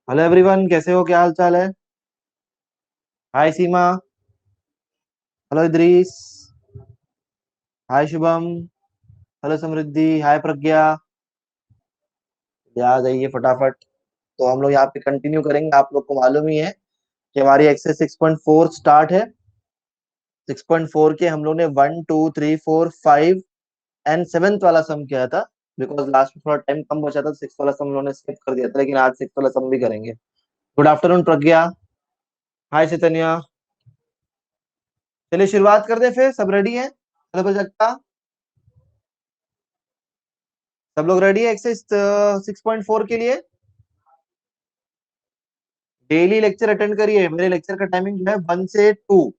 Hello everyone, कैसे हो? क्या हाल चाल है? हाय सीमा। हेलो इद्रीस। हाय शुभम। हेलो समृद्धि। हाय प्रज्ञा। आ जाइए फटाफट। तो हम लोग यहाँ पे कंटिन्यू करेंगे। आप लोग को मालूम ही है कि हमारी एक्सरसाइज 6.4 स्टार्ट है। 6.4 के हम लोग ने 1 2 3 4 5 एंड 7th वाला सम किया था। बिकॉज लास्ट में थोड़ा टाइम कम बचा था, 6 वाला सम हम लोगों ने स्किप कर दिया था, लेकिन आज 6 वाला सम भी करेंगे। गुड आफ्टरनून प्रज्ञा। हाय चैतन्या। चलिए शुरुआत कर दे फिर। सब रेडी है? हेलो प्रजक्ता। सब लोग रेडी है एक्सरसाइज 6.4 के लिए? डेली लेक्चर अटेंड करिए। मेरे लेक्चर का टाइमिंग जो है 1 से 2।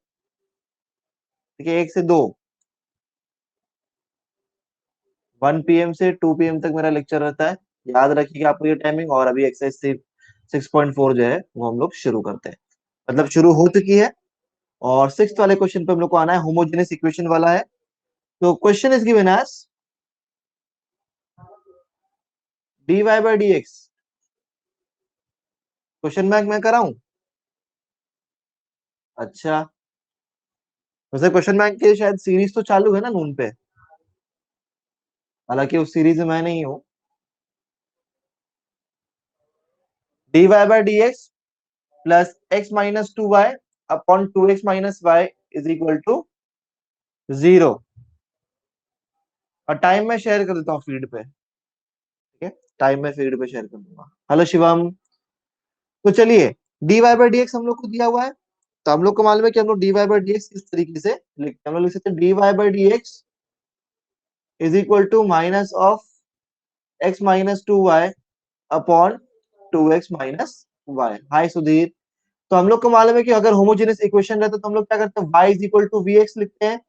ठीक है, 1 से 2। 1 PM से 2 PM तक मेरा लेक्चर रहता है। याद रखिएगा आपको ये टाइमिंग। और अभी एक्सरसाइज 6.4 जो है वो हम लोग शुरू करते हैं। मतलब शुरू हो चुकी है। और 6th वाले क्वेश्चन पे हम लोग को आना है। होमोजेनियस इक्वेशन वाला है। तो question is given as dy/dx। Question bank मैं कराऊं? अच्छा। वैसे क्वेश्चन बैंक की शायद सीरीज तो चालू है ना नून पे। हालांकि उस सीरीज में मैं नहीं हूँ। dy/dx plus x-2y upon 2x-y is equal to 0। और टाइम में शेयर कर देता हूँ फीड पे। ठीक है, टाइम में फीड पे शेयर कर दूंगा। हेलो शिवम। तो चलिए, dy/dx हम लोग को दिया हुआ है। तो हम लोग को मालूम है कि हम लोग dy/dx किस तरीके से लिखते हैं। हम लोग लिख सकते हैं dy/dx is equal to minus of x-2y upon 2x-y। Hi Sudhir. तो हम लोग को मालूम है कि अगर होमोजेनियस इक्वेशन रहता तो हम लोग क्या करते हैं, y is equal to vx लिखते हैं।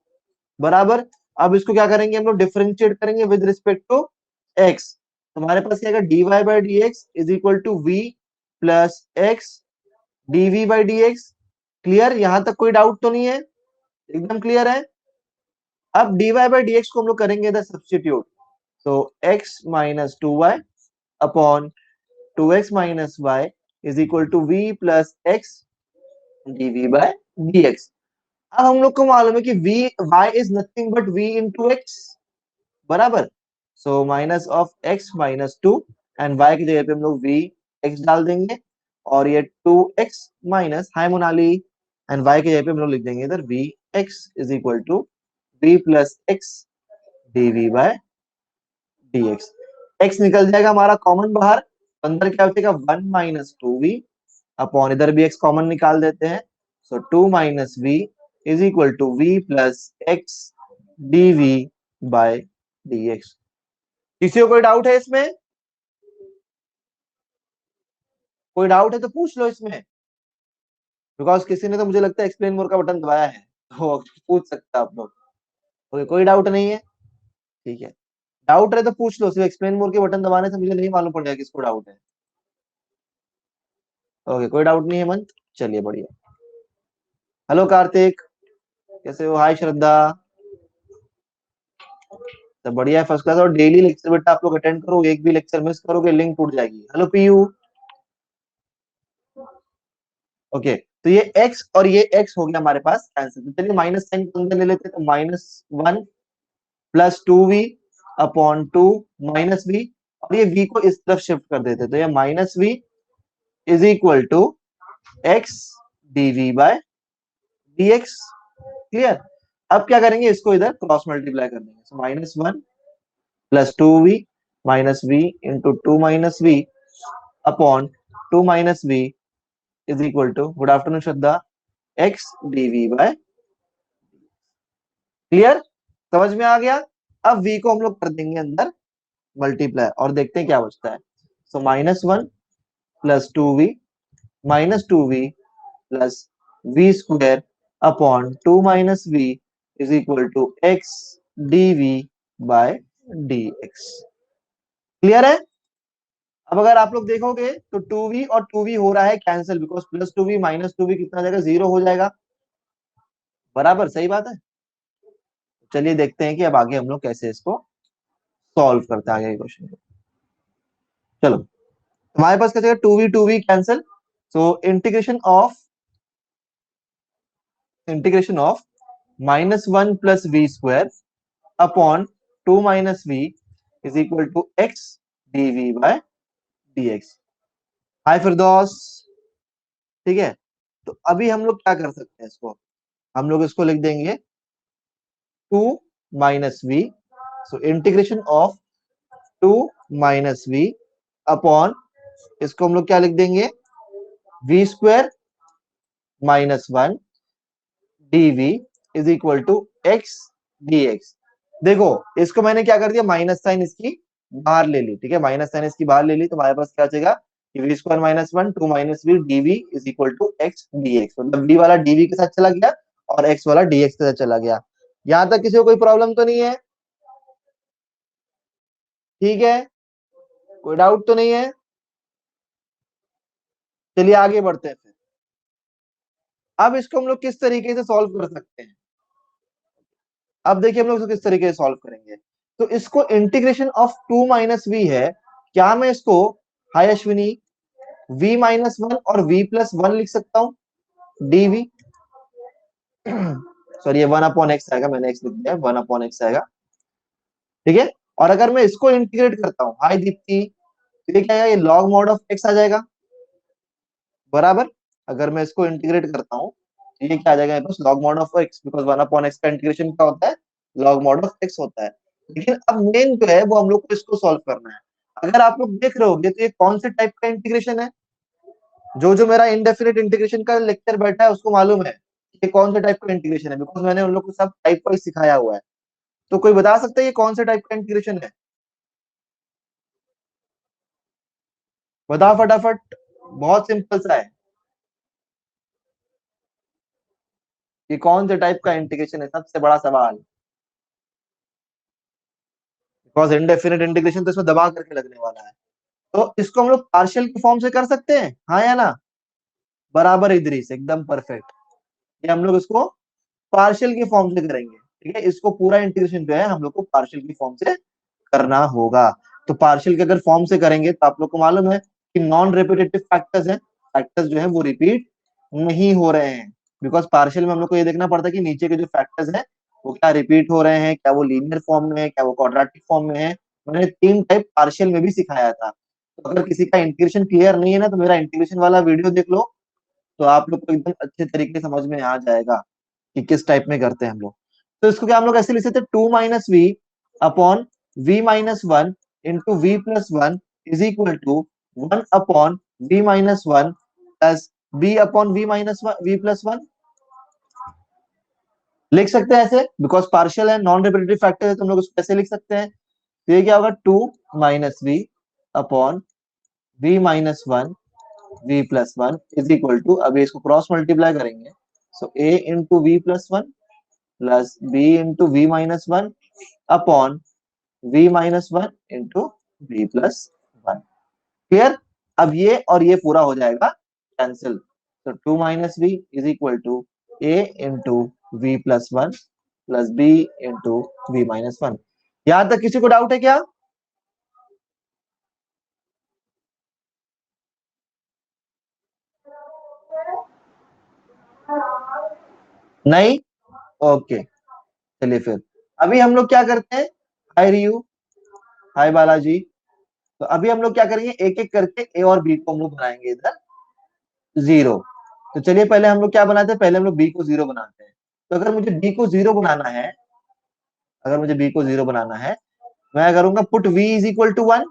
बराबर। अब इसको क्या करेंगे, हम लोग डिफरेंशिएट करेंगे विद रिस्पेक्ट टू x। हमारे पास क्या dy/dx is equal to v plus x dv/dx। Clear? यहां तक कोई डाउट तो नहीं है? एकदम क्लियर है। अब dy/dx को हम लोग करेंगे इधर सब्स्टिट्यूट। तो x-2y upon 2x-y is equal to v plus x dv/dx। अब हम लोग को मालूम है कि v y is nothing but v into x. बराबर। So minus of x-2 and y की जगह पे हम लोग v x डाल देंगे। और ये 2x minus, hi Monali, and y की जगह पे हम लोग लिख देंगे इधर v x is equal to v plus x dv/dx। x निकल जाएगा हमारा कॉमन बाहर। तो अंदर क्या हो जाएगा 1 - 2v अपॉन, इधर भी x कॉमन निकाल देते हैं। So 2 - v is equal to v plus x dv/dx। किसी को कोई डाउट है इसमें? कोई डाउट है तो पूछ लो इसमें। बिकॉज किसी ने तो मुझे लगता है एक्सप्लेन मोर का बटन दबाया है, तो पूछ सकते हैं आप लोग। कोई डाउट नहीं है? ठीक है। डाउट है तो पूछ लो। सिर्फ एक्सप्लेन मोर के बटन दबाने से मुझे नहीं मालूम पड़ेगा किसको डाउट है। ओके, कोई डाउट नहीं है मन। चलिए बढ़िया। हेलो कार्तिक, कैसे हो? हाय श्रद्धा। तो बढ़िया है, फर्स्ट क्लास। और डेली लेक्चर बेटा आप लोग अटेंड करो। एक भी लेक्चर मिस करोगे लिंक टूट जाएगी। हेलो पीयू। ओके। तो ये x और ये x हो गया हमारे पास कैंसिल। तो चलिए माइनस साइन को अंदर ले लेते हैं। तो -1 plus 2v upon 2 minus v। और ये v को इस तरफ शिफ्ट कर देते हैं। तो ये -v is equal to x dv/dx। Clear? अब क्या करेंगे, इसको इधर क्रॉस मल्टीप्लाई कर देंगे। So -1 plus 2v minus v into 2 minus v upon 2 minus v is equal to, good afternoon Shraddha, x dv/। Clear? समझ में आ गया? अब v को हम लोग कर देंगे अंदर मल्टीप्लाई और देखते हैं क्या बचता है। So -1 plus 2v minus 2v plus v square upon 2 minus v is equal to x dv/dx। Clear है? अब अगर आप लोग देखोगे तो 2v और 2v हो रहा है cancel, because plus 2v minus 2v कितना हो जाएगा, 0 हो जाएगा। बराबर, सही बात है। चलिए देखते हैं कि अब आगे हम लोग कैसे इसको सॉल्व करते हैं आगे के क्वेश्चन को। चलो हमारे पास क्या जाएगा, two v cancel, so integration of -1 plus v square upon 2 minus v is equal to x DV by dx. Hi Firdaus, ठीक है। तो अभी हम लोग क्या कर सकते हैं, इसको हम लोग इसको लिख देंगे 2 minus V, so integration of 2 minus we upon, इसको हम लोग क्या लिख देंगे, V square -1 DV is equal to X DX. देखो, इसको मैंने क्या कर दिया, माइनस साइन इसकी बाहर ले ली, ठीक है, माइनस साइन इसकी बाहर ले ली, तो हमारे पास क्या बचेगा कि V square -1 2 minus V DV is equal to X DX. मतलब वी वाला डीवी के साथ चला गया और एक्स वाला डीएक्स के साथ चला गया। यहां तक किसी को कोई प्रॉब्लम तो नहीं है? ठीक है, कोई डाउट तो नहीं है? चलिए आगे बढ़ते हैं फिर। अब इसको हम लोग किस तरीके से सॉल्व कर सकते हैं? अब देखिए हम लोग इसको किस तरीके से सॉल्व करेंगे। तो इसको इंटीग्रेशन ऑफ 2 माइनस वी है, क्या मैं इसको, हाय अश्विनी, v -1 और v +1 लिख सकता हूं, dv, सॉरी ये 1 अपॉन एक्स आएगा, मैंने एक्स लिख दिया, 1 अपॉन एक्स आएगा, ठीक है। और अगर मैं इसको इंटीग्रेट करता हूं, हाय दीप्ति, तो ये क्या आएगा, ये लॉग मॉड ऑफ एक्स आ जाएगा, बराबर। अगर मैं इसको इंटीग्रेट करता हूँ तो ये क्या आ जाएगा, बस log mod of x, because 1 upon x का इंटीग्रेशन क्या होता है, लॉग मॉड ऑफ एक्स होता है। लेकिन अब मेन जो है वो हम लोग को इसको सॉल्व करना है। अगर आप लोग देख रहे होंगे तो ये कौन से टाइप का इंटीग्रेशन है, जो जो मेरा इनडेफिनेट इंटीग्रेशन का लेक्चर बैठा है उसको मालूम है ये कौन से टाइप का इंटीग्रेशन है, बिकॉज मैंने उन लोग को सब टाइप वाइज सिखाया हुआ है। तो कोई बता सकता है ये कौन से टाइप का इंटीग्रेशन है? बताओ फटाफट, बहुत सिंपल सा है। ये कौन से टाइप का इंटीग्रेशन है, सबसे बड़ा सवाल, बिकॉज इनडेफिनेट इंटीग्रेशन तो इसमें दबा करके लगने वाला है। तो इसको हम लोग पार्शियल के फॉर्म से कर सकते हैं, हाँ या ना? बराबर इदरीस, एकदम परफेक्ट। ये हम लोग इसको पार्शियल के फॉर्म से करेंगे, ठीक है। इसको पूरा इंटीग्रेशन जो है हम लोग को पार्शियल की फॉर्म से करना होगा। तो पार्शियल के अगर फॉर्म से करेंगे तो आप लोग को मालूम है कि नॉन रिपीटेटिव फैक्टर्स हैं, फैक्टर्स जो है वो रिपीट नहीं हो रहे हैं, बिकॉज पार्शियल में हम लोग को ये देखना पड़ता है कि नीचे के जो फैक्टर्स हैं वो क्या रिपीट हो रहे हैं, क्या वो लीनियर फॉर्म में है, क्या वो क्वाड्रेटिक फॉर्म में है। मैंने 3 टाइप पार्शियल में भी सिखाया था। तो अगर किसी का इंटीग्रेशन क्लियर नहीं है ना, तो मेरा इंटीग्रेशन वाला वीडियो देख लो, तो आप लोग को एकदम अच्छे तरीके से समझ में आ जाएगा कि किस टाइप में करते हैं हम लोग। तो इसको क्या हम लोग ऐसे लिख सकते हैं, 2 minus we upon v-1 into v+1 is equal to 1 upon v-1 plus b upon v+1। लिख सकते हैं ऐसे, बिकॉज पार्शियल है, नॉन रिपीटेटिव फैक्टर है, तो हम लोग उसको ऐसे लिख सकते हैं। तो ये क्या होगा, 2 minus we upon v-1 v+1 is equal to, अभी इसको क्रॉस मल्टीप्लाई करेंगे, so a into v+1 plus b into v-1 upon v-1 into v+1। Clear? अब ये और ये पूरा हो जाएगा कैंसिल, तो 2 minus v is equal to a into v+1 plus b into v-1। यहां तक किसी को डाउट है क्या? नहीं? ओके, चलिए फिर अभी हम लोग क्या करते हैं, हाय रियू, हाय बालाजी। तो अभी हम लोग क्या करेंगे, एक एक करके ए और बी को हम लोग बनाएंगे इधर 0। तो चलिए पहले हम लोग क्या बनाते हैं, पहले हम लोग बी को 0 बनाते हैं। तो अगर मुझे बी को 0 बनाना है, अगर मुझे बी को 0 बनाना है, मैं करूंगा put v is equal to 1,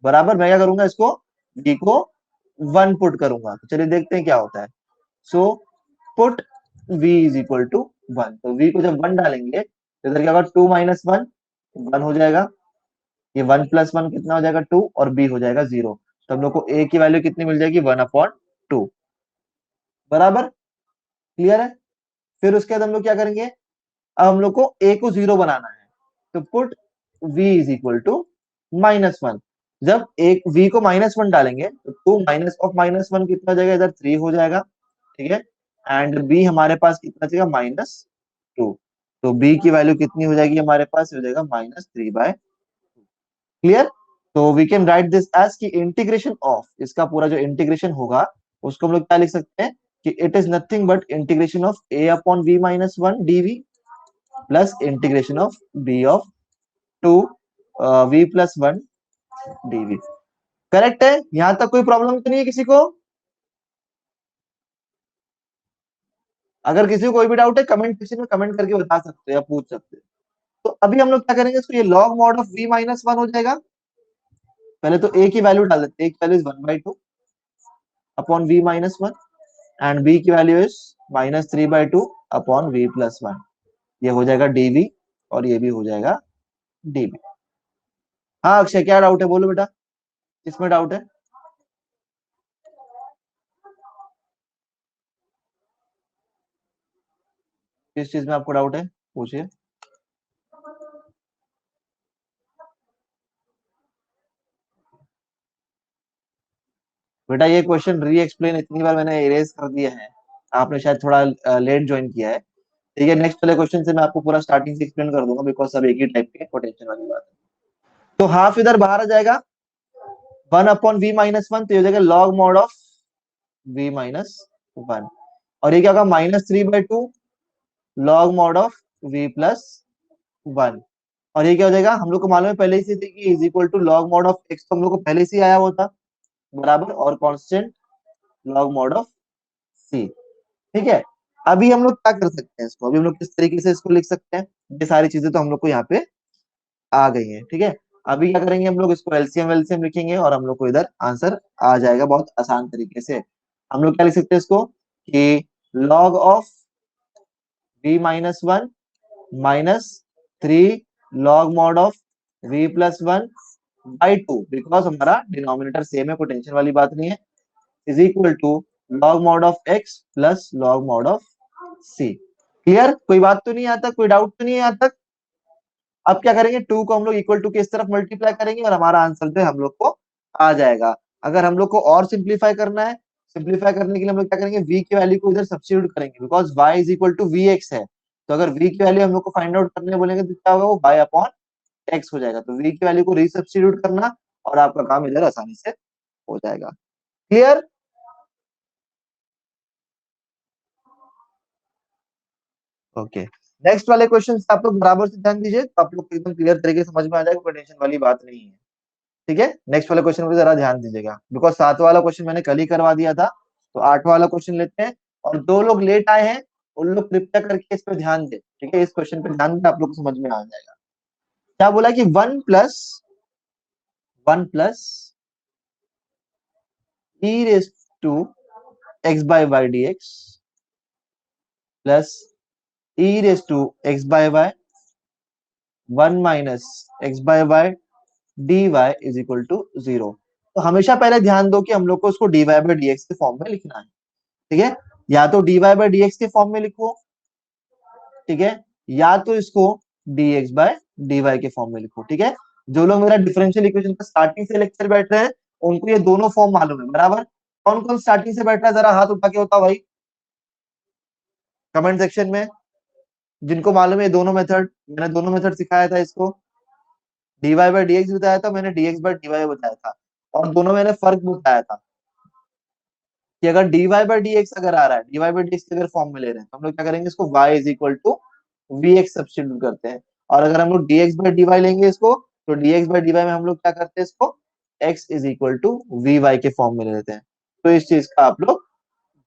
बराबर। मैं क्या करूंगा, इसको v को 1 पुट करूंगा। तो चलिए देखते हैं क्या होता है। So put v is equal to 1, तो v को जब 1 डालेंगे तो इधर क्या होगा, 2 माइनस 1 1 हो जाएगा, ये 1+1 कितना हो जाएगा, 2, और b हो जाएगा 0। तो हम लोग को a की वैल्यू कितनी मिल जाएगी, 1/2, बराबर। क्लियर है? फिर उसके बाद हम लोग क्या करेंगे, अब हम लोग को a को 0 बनाना है, तो put v is equal to -1। जब एक v को -1 डालेंगे तो 2 माइनस ऑफ -1 कितना हो जाएगा, इधर 3 हो जाएगा, ठीक है। एंड b हमारे पास कितना जाएगा, -2। तो b की वैल्यू कितनी हो जाएगी हमारे पास, हो जाएगा -3/2। क्लियर? तो we can write this as की इंटीग्रेशन ऑफ, इसका पूरा जो इंटीग्रेशन होगा उसको हम लोग क्या लिख सकते हैं कि it is nothing but integration of a upon v minus one dv plus integration of b of two v plus one dv। Correct है? यहां तक कोई प्रॉब्लम तो नहीं है किसी को? अगर किसी को कोई भी डाउट है कमेंट सेक्शन में कमेंट करके बता सकते हो या पूछ सकते हो। तो अभी हम लोग क्या करेंगे, इसको ये log mod of v minus one हो जाएगा। पहले तो a की वैल्यू डाल देते हैं, a की value is 1/2 upon v minus one and b की value is -3/2 upon v plus one. ये हो जाएगा dv और ये भी हो जाएगा dv। हाँ अक्षय, क्या डाउट है बोलो बेटा, किसमें डाउट है? किस चीज में आपको डाउट है, पूछिए। बेटा ये क्वेश्चन री एक्सप्लेन इतनी बार मैंने इरेज कर दिया है, आपने शायद थोड़ा लेट ज्वाइन किया है। ठीक है, नेक्स्ट वाले क्वेश्चन से मैं आपको पूरा स्टार्टिंग से एक्सप्लेन कर दूंगा, बिकॉज सब एक ही टाइप के, टेंशन वाली बात है। तो हाफ इधर बाहर आ जाएगा, 1/v-1, तो ये हो जाएगा log mod ऑफ v-1, और ये क्या होगा -3/2 log mod ऑफ v+1। और ये क्या हो जाएगा, हम लोग को मालूम है पहले ही से थी कि is equal to log mod of x, तो हम लोग को पहले से ही आया हुआ था बराबर, और constant log mod of c। ठीक है, अभी हम लोग क्या कर सकते हैं इसको, अभी हम लोग किस तरीके से इसको लिख सकते हैं, ये सारी चीजें तो हम लोग को यहाँ पे आ गई है। ठीक है, अभी क्या करेंगे हम लोग, इसको एलसीएम एलसीएम लिखेंगे और हम लोग को इधर आंसर आ जाएगा बहुत आसान तरीके से। हम लोग क्या लिख सकते हैं इसको कि log of v-1 -3 log mod ऑफ v+1 बाई 2, बिकॉज हमारा डिनोमिनेटर सेम है, कोई टेंशन वाली बात नहीं है, is equal to log mod of x plus log mod of c। Clear? कोई बात तो नहीं आता, कोई डाउट तो नहीं है यहाँ तक? अब क्या करेंगे, टू को हम लोग इक्वल टू के इस तरफ मल्टीप्लाई करेंगे और हमारा आंसर जो है हम लोग को आ जाएगा। अगर हम लोग को और सिंप्लीफाई करना है, सिंप्लीफाई करने के लिए हम लोग क्या करेंगे, v की वैल्यू को इधर सब्स्टिट्यूट करेंगे, because y is equal to vx है। तो अगर v की वैल्यू हम लोग को फाइंड आउट करने बोलेंगे तो क्या होगा, वो y अपॉन x हो जाएगा। तो v की वैल्यू को रीसब्स्टिट्यूट करना और आपका काम इधर आसानी से हो जाएगा। क्लियर? ओके, नेक्स्ट वाले क्वेश्चन आप लोग बराबर से ध्यान दीजिए, तो आप लोग को एकदम क्लियर तरीके से समझ में आ जाएगा, कोई टेंशन वाली बात नहीं है। ठीक है, नेक्स्ट वाले क्वेश्चन पे जरा ध्यान दीजिएगा, बिकॉज सातवां वाला क्वेश्चन मैंने कल ही करवा दिया था। तो आठवां वाला क्वेश्चन लेते हैं, और दो लोग लेट आए हैं उन लोग कृपया करके इस पे ध्यान दे। ठीक है, इस क्वेश्चन पे ध्यान दें, आप लोग को समझ में आ जाएगा। क्या बोला कि one plus e raise to x by y d x plus e raise to x by y 1 - x/y dy is equal to 0। तो हमेशा पहले ध्यान दो कि हम लोग को उसको dy बाय dx के फॉर्म में लिखना है। ठीक है, या तो dy बाय dx के फॉर्म में लिखो, ठीक है, या तो इसको dx बाय dy के फॉर्म में लिखो। ठीक है, जो लोग मेरा डिफरेंशियल इक्वेशन का स्टार्टिंग से लेक्चर बैठ रहे हैं उनको ये दोनों फॉर्म मालूम है बराबर। कौन कौन स्टार्टिंग से बैठ रहा है, जरा हाथ उठा के बताओ भाई कमेंट सेक्शन में, जिनको मालूम है ये दोनों मेथड, मैंने दोनों मेथड सिखाया था इसको, dy बाय dx बताया था मैंने, dx बाय dy बताया था, और दोनों मैंने फर्क बताया था कि अगर dy बाय dx अगर आ रहा है, dy बाय dx अगर फॉर्म में ले रहे हैं तो हम लोग क्या करेंगे, इसको y is equal to vx substitute करते हैं, और अगर हम लोग dx बाय dy लेंगे इसको, तो dx बाय dy में हम लोग क्या करते हैं, इसको x is equal to vy के फॉर्म में ले लेते हैं। तो इस चीज का आप लोग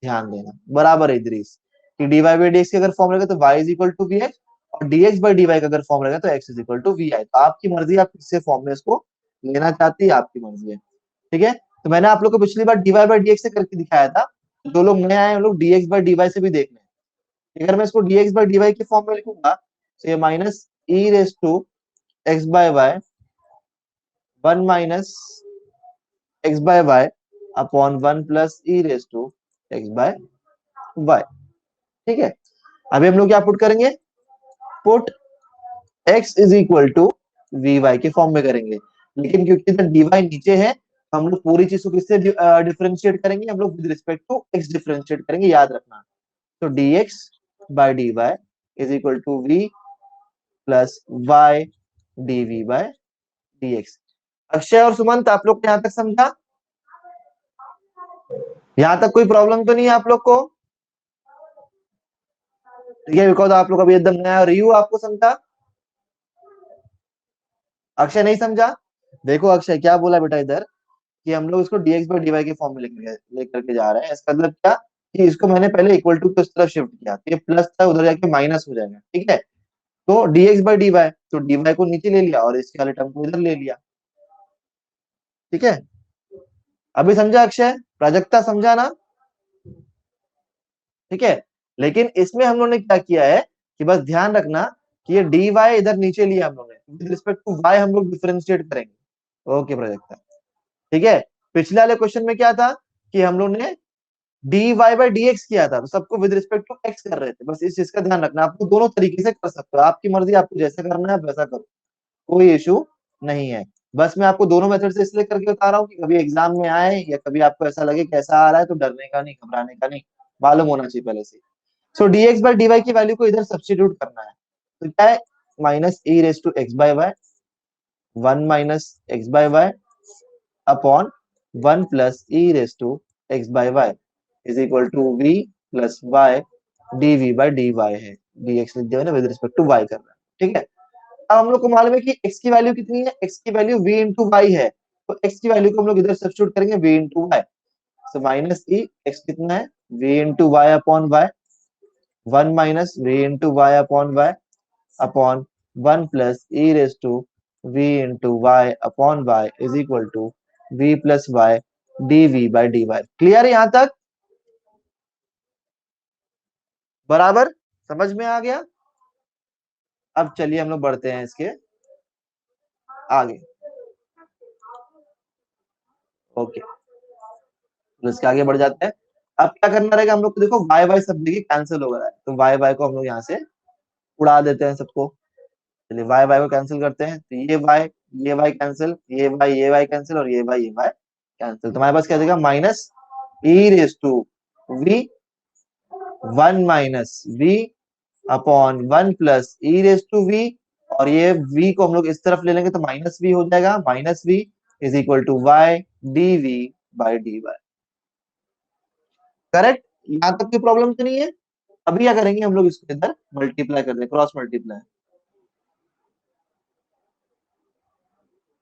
ध्यान देना बराबर है इधरीस, कि dy बाय dx के अगर फॉर्म रहेगा तो y is equal to vx, और dx बाय dy का अगर फॉर्म रहेगा तो x is equal to vi। तो आपकी मर्जी, आप किससे फॉर्म में इसको लेना चाहती है, आपकी मर्जी है। ठीक है, तो मैंने आप लोग को पिछली बार dy बाय dx से करके दिखाया था, जो लोग नए आए हैं लोग dx बाय dy से भी देख लें। अगर मैं इसको dx बाय dy के फॉर्म में लिखूंगा तो ये minus e raise to x by y 1 - x/y upon 1 plus e raise to x by y. ठीक है, अभी हम लोग क्या पुट करेंगे, put x is equal to v y के फॉर्म में करेंगे, लेकिन क्योंकि इधर dy नीचे है तो हम लोग पूरी चीज को किससे डिफरेंशिएट करेंगे, हम लोग with respect to x differentiate करेंगे, याद रखना। तो dx by dy is equal to v plus y dv by dx। Akshay और सुमंत, आप लोग यहाँ तक समझा? यहाँ तक कोई प्रॉब्लम तो नहीं है आप लोग को? ठीक है, बिकॉज आप लोग अभी एकदम नया। रियू आपको समझा? अक्षय नहीं समझा? देखो अक्षय क्या बोला बेटा इधर, कि हम लोग इसको dx बाई dy के फॉर्म में लेकर के जा रहे हैं। इसका मतलब क्या, कि इसको मैंने पहले इक्वल टू उस तरफ शिफ्ट किया, तो ये प्लस था उधर जाके माइनस हो जाएगा। ठीक है, तो dx बाई dy, तो dy को नीचे ले लिया और इसके वाले टर्म को इधर ले लिया। ठीक है, अभी समझा अक्षय? प्राजक्ता समझा ना? ठीक है, लेकिन इसमें हम लोगों ने क्या किया है, कि बस ध्यान रखना कि ये dy इधर नीचे लिया हम लोगों ने, विद रिस्पेक्ट टू y हम लोग डिफरेंशिएट करेंगे। ओके प्राजक्ता, ठीक है। पिछले वाले क्वेश्चन में क्या था, कि हम लोग ने dy बाई dx किया था, तो सबको विद रिस्पेक्ट टू x कर रहे थे। बस इस चीज का ध्यान रखना, आपको दोनों तरीके से कर सकते हो, आपकी मर्जी, आपको जैसे करना है वैसा करो, कोई इशू नहीं है। बस मैं आपको दोनों मेथड से इसलिए करके बता रहा हूँ कि कभी एग्जाम में आए या कभी आपको ऐसा लगे कैसा आ रहा है, तो डरने का नहीं, घबराने का नहीं, मालूम होना चाहिए पहले से। सो dx बाई dy की वैल्यू को इधर सब्स्टिट्यूट करना है, तो क्या है, minus e raise to x by y, 1 - x/y upon 1 + e⁻⁴ x by y is equal to v plus y dv by dy है। dx लिख दिया ना, विद रिस्पेक्ट टू y कर रहा है। ठीक है, अब हम लोग को मालूम है कि x की वैल्यू कितनी है, x की वैल्यू v इंटू वाई है, तो x की वैल्यू को हम लोग इधर सब्स्टिट्यूट करेंगे v into y. So minus e, x कितना है, v into y upon y, 1 - v into y upon y upon 1 + e⁻v into y upon y is equal to v plus y dv by dy। Clear है यहाँ तक? बराबर समझ में आ गया? अब चलिए हम लोग बढ़ते हैं इसके आगे। ओके, तो इसके आगे बढ़ जाते हैं। अब क्या करना रहेगा हम लोग को, देखो वाई वाई सब देखिए कैंसिल हो रहा है, तो वाई वाई को हम लोग यहाँ से उड़ा देते हैं सबको। चलिए वाई वाई को कैंसिल करते हैं, तो ये वाई कैंसिल, ये वाई कैंसिल, और ये वाई कैंसिल। तो हमारे पास क्या देगा, minus e raise to v, 1 - v upon 1 + e⁻v, और ये v को हम लोग इस तरफ ले लेंगे तो माइनस v हो जाएगा, minus v is equal to y dv by dy। Correct? यहाँ तक की प्रॉब्लम तो नहीं है? अभी क्या करेंगे हम लोग, इसको इधर मल्टीप्लाई कर दें, cross multiply.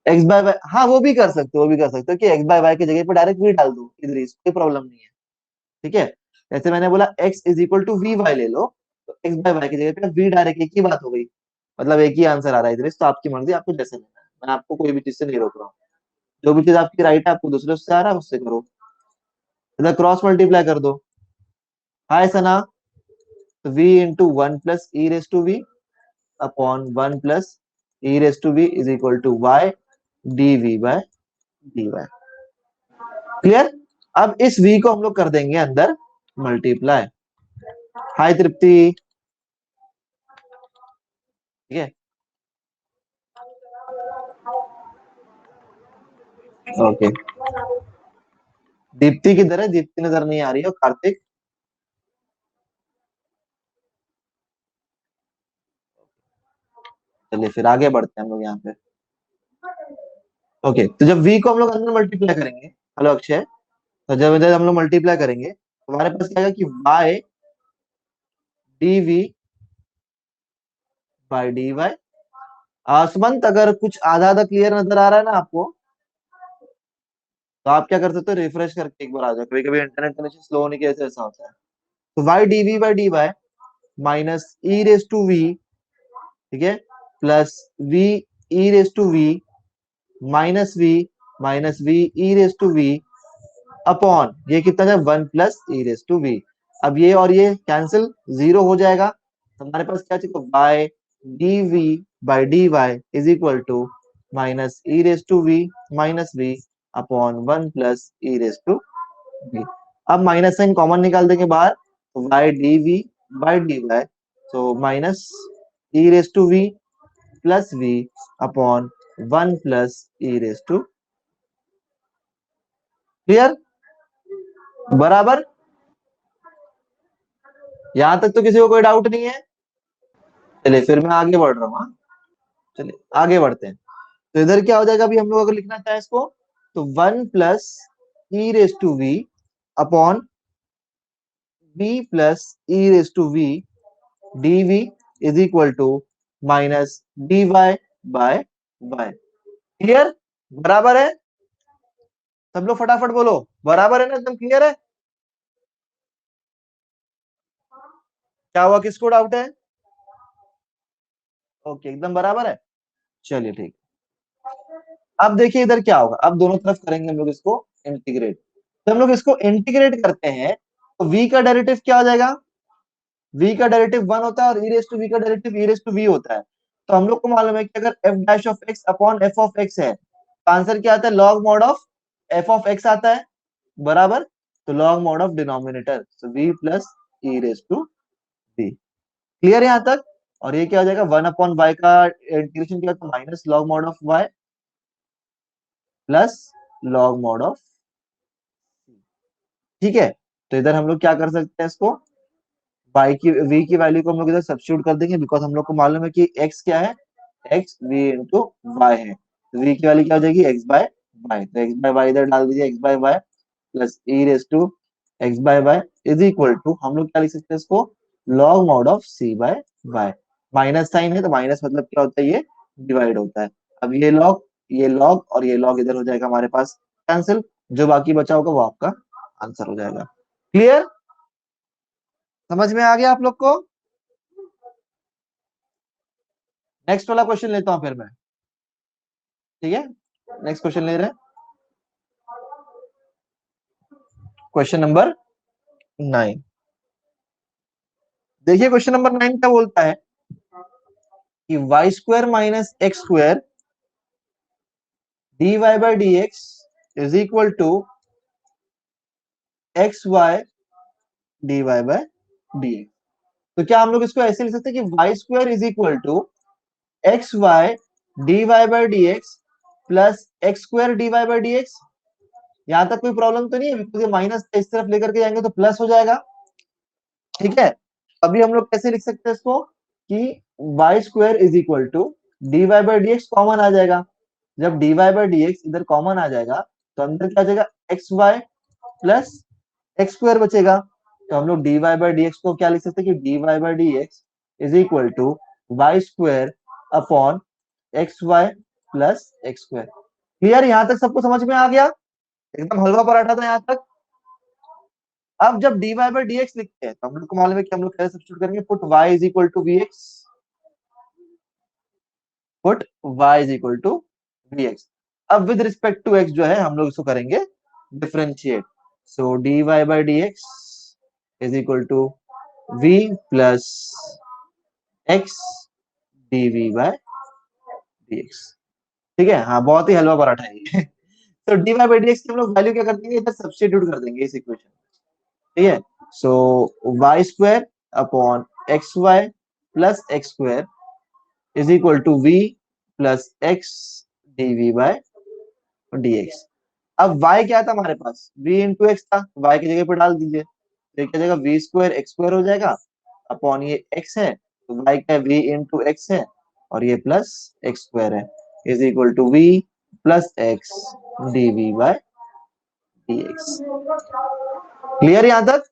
X by y, हाँ वो भी कर सकते हो, वो भी कर सकते हो कि एक्स बाय वाई की जगह पे डायरेक्ट v डाल दो इधर ही, कोई प्रॉब्लम नहीं है। ठीक है, जैसे मैंने बोला x is equal to v y ले लो, तो एक्स बाय वाई की जगह पे v डायरेक्ट, एक ही बात हो गई, मतलब एक ही आंसर आ रहा है इधर। तो आपकी मर्जी, आपको जैसे लेना है, मैं आपको कोई भी चीज से नहीं रोक रहा हूँ। जो भी चीज आपकी राइट है, आपको दूसरे से आ रहा है उससे करो, इधर क्रॉस मल्टीप्लाई कर दो। हाय सना, तो v into 1 + e⁻v upon 1 + e⁻v is equal to y dv by dy। Clear? अब इस v को हम लोग कर देंगे अंदर मल्टीप्लाई। हाय तृप्ति, ठीक है, ओके। दीप्ति किधर है? दीप्ति नजर नहीं आ रही है। और कार्तिक, चलिए फिर आगे बढ़ते हैं हम लोग यहाँ पे। ओके, तो जब v को हम लोग अंदर मल्टीप्लाई करेंगे, हेलो अक्षय, तो जब इधर हम लोग मल्टीप्लाई करेंगे तो हमारे पास क्या आएगा कि y dv by dy। Sumant, अगर कुछ आधा आधा क्लियर नजर आ रहा है ना आपको, तो आप क्या कर सकते हो, रिफ्रेश करके एक बार आ जाओ, कभी कभी इंटरनेट कनेक्शन स्लो होने की वजह से ऐसा होता है। तो y dv by dy minus e⁻v, ठीक है, plus v e⁻v minus v e⁻v upon ये कितना है, 1 + e⁻v। अब ये और ये कैंसिल, जीरो हो जाएगा, तो हमारे पास क्या चाहिए, by dv by dy is equal to minus e⁻v minus v upon 1 + e⁻v। अब माइनस साइन कॉमन निकाल देंगे बाहर, तो y dv बाई dy, तो minus e⁻v plus v upon 1 + e⁻। Clear? बराबर? यहां तक तो किसी को कोई डाउट नहीं है? चलिए फिर मैं आगे बढ़ रहा हूँ। हाँ, चलिए आगे बढ़ते हैं। तो इधर क्या हो जाएगा अभी हम लोग अगर लिखना चाहें इसको, तो 1 plus e raise to v upon v plus e raise to v dv is equal to minus dy by y। Clear? बराबर है? सब लोग फटाफट बोलो, बराबर है ना? एकदम क्लियर है? क्या हुआ, किसको डाउट है? ओके, एकदम बराबर है। चलिए ठीक। अब देखिए इधर क्या होगा, अब दोनों तरफ करेंगे हम लोग इसको इंटीग्रेट। तो हम लोग इसको इंटीग्रेट करते हैं तो v का डेरिवेटिव क्या हो जाएगा? v का डेरिवेटिव 1 होता है और e रेस टू v का derivative e raise to v होता है। तो हम लोग को मालूम है कि अगर f dash of x upon f of x है तो आंसर क्या आता है? log mod of f of x आता है, बराबर। तो log mod of denominator, so v plus e raise to v। Clear है यहाँ तक? और ये क्या हो जाएगा? 1 अपॉन y का इंटीग्रेशन क्या होता है? Minus log mod of y plus log mod of, ठीक है। तो इधर हम लोग क्या कर सकते हैं, इसको y की v की वैल्यू को हम लोग इधर सब्स्टिट्यूट कर देंगे, बिकॉज हम लोग को मालूम है कि x क्या है? x v इंटू वाई है। तो v की वैल्यू क्या हो जाएगी? x by y. तो x बाय वाई इधर डाल दीजिए, x by y plus e raise to x by y is equal to, हम लोग क्या लिख सकते हैं इसको? log mod of c by y. Minus sign है तो माइनस मतलब क्या होता है? ये डिवाइड होता है। अब ये log और ये log इधर हो जाएगा हमारे पास कैंसिल, जो बाकी बचा होगा वो आपका आंसर हो जाएगा। क्लियर? समझ में आ गया आप लोग को? नेक्स्ट वाला क्वेश्चन लेता हूं फिर मैं, ठीक है। नेक्स्ट क्वेश्चन ले रहे हैं, क्वेश्चन नंबर 9। देखिए क्वेश्चन नंबर 9 क्या बोलता है कि y square minus x square d y by d x is equal to x y d y by d x. तो क्या हम लोग इसको ऐसे लिख सकते हैं कि y square is equal to x y d y by d x plus x square d y by d x. यहां तक कोई प्रॉब्लम तो नहीं है, बिकॉज ये माइनस इस तरफ लेकर के जाएंगे तो प्लस हो जाएगा, ठीक है। अभी हम लोग कैसे लिख सकते हैं इसको कि y square is equal to d y by d x common आ जाएगा। जब d y by d x इधर कॉमन आ जाएगा तो अंदर क्या आ जाएगा? X y plus x square बचेगा। तो हम लोग d y by d x को क्या लिख सकते हैं कि d y by d x is equal to y square upon x y plus x square. Clear? यहां तक सबको समझ में आ गया? एकदम हलवा पराठा था यहाँ तक। अब जब dy बाई डी एक्स लिखते हैं तो हम लोग को मालूम है कि हम लोग कैसे सब्स्टिट्यूट करेंगे? Put y is equal to v x, put y is equal to v x. अब विद रिस्पेक्ट टू x जो है हम लोग इसको करेंगे differentiate. So dy by d x is equal to v plus x dv by dx। ठीक है, हाँ बहुत ही हलवा पराठा है ये। तो dy बाई डी एक्स की हम लोग वैल्यू क्या कर देंगे? इधर सब्स्टिट्यूट कर देंगे इस इक्वेशन, ठीक है। So y square upon x y plus x square is equal to v plus x DV by d x. अब y क्या था हमारे पास? v इंटू एक्स था, y की जगह पे डाल दीजिए, तो ये क्या हो जाएगा? वी स्क्वायर एक्स स्क्वायर हो जाएगा अपॉन ये x है, तो y क्या है? v इंटू एक्स है और ये प्लस एक्स स्क्वायर है is equal to v plus x DV by d x. Clear यहां तक?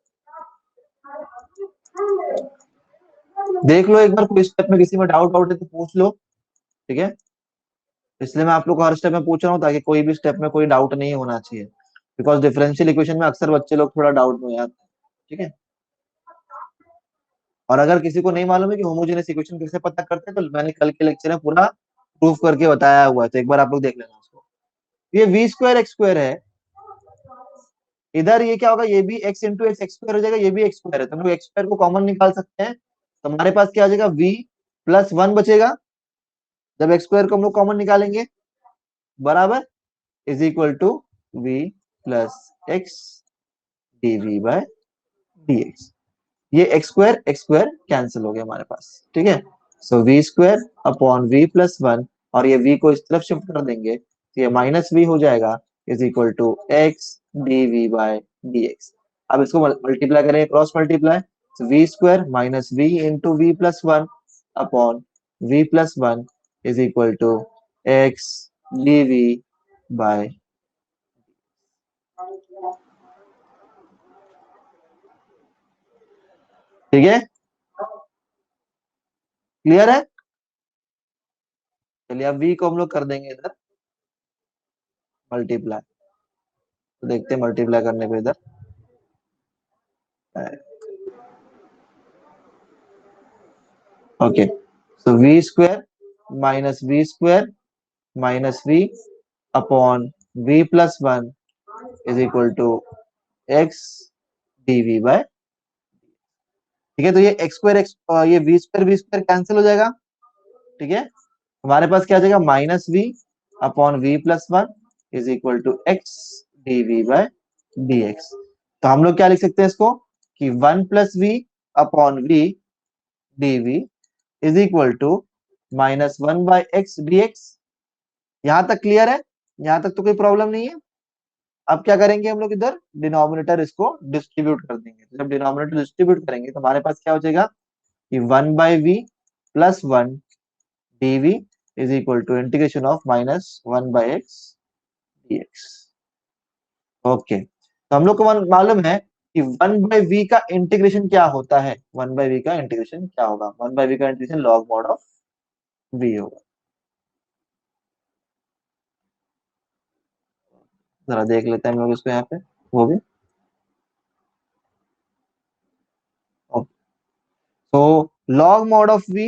देख लो एक बार, कोई स्टेप में किसी में डाउट आउट है तो पूछ लो, ठीक है। इसलिए मैं आप लोग को हर स्टेप में पूछ रहा हूँ ताकि कोई भी स्टेप में कोई डाउट नहीं होना चाहिए, बिकॉज डिफरेंशियल इक्वेशन में अक्सर बच्चे लोग थोड़ा डाउट में आते हैं, ठीक है। और अगर किसी को नहीं मालूम है कि होमोजेनियस इक्वेशन कैसे पता करते हैं तो मैंने कल के लेक्चर में पूरा प्रूफ करके बताया हुआ है, तो एक बार आप लोग देख लेना उसको। ये वी स्क्वायर एक्स स्क्वायर है, इधर ये क्या होगा? ये भी एक्स इंटू एक्स स्क्वायर हो जाएगा, ये भी एक्स स्क्वायर है, तो हम लोग एक्स स्क्वायर को कॉमन निकाल सकते हैं। तो हमारे पास क्या आ जाएगा? वी प्लस वन बचेगा जब एक्स स्क्वायर को हम लोग कॉमन निकालेंगे, बराबर is equal to v plus x DV by d x. ये एक्स स्क्वायर कैंसिल हो गया हमारे पास, ठीक है। So v square upon v plus one, और ये v को इस तरफ शिफ्ट कर देंगे तो ये माइनस वी हो जाएगा is equal to x d v by d x. अब इसको मल्टीप्लाई करें, क्रॉस मल्टीप्लाई, तो v square minus v into v plus one upon v plus one is equal to x dv by, ठीक है, clear है। चलिए अब v को हम लोग कर देंगे इधर मल्टीप्लाई, तो देखते हैं मल्टीप्लाई करने पे इधर, ओके, तो v square minus v square minus we upon v plus one is equal to x dv by, ठीक है, तो ये एक्स स्क्वायर एक्स, ये वी स्क्वायर कैंसिल हो जाएगा, ठीक है, हमारे पास क्या आ जाएगा minus we upon v plus one is equal to x dv by dx। तो हम लोग क्या लिख सकते हैं इसको कि one plus v upon v dv is equal to minus one by x dx। यहां तक क्लियर है, यहां तक तो कोई प्रॉब्लम नहीं है। अब क्या करेंगे हम लोग, इधर डिनोमिनेटर इसको डिस्ट्रीब्यूट कर देंगे, जब डिनोमिनेटर डिस्ट्रीब्यूट करेंगे तो हमारे पास क्या हो जाएगा कि one by v plus one dv is equal to integration of minus one by x dx। Okay, तो हम लोग को मालूम है कि वन बाई वी का इंटीग्रेशन क्या होता है, वन बाई वी का इंटीग्रेशन क्या होगा, वन बाई वी का integration log mod of v होगा। जरा देख लेते हैं हम लोग इसको यहाँ पे, वो भी, तो log mod of v,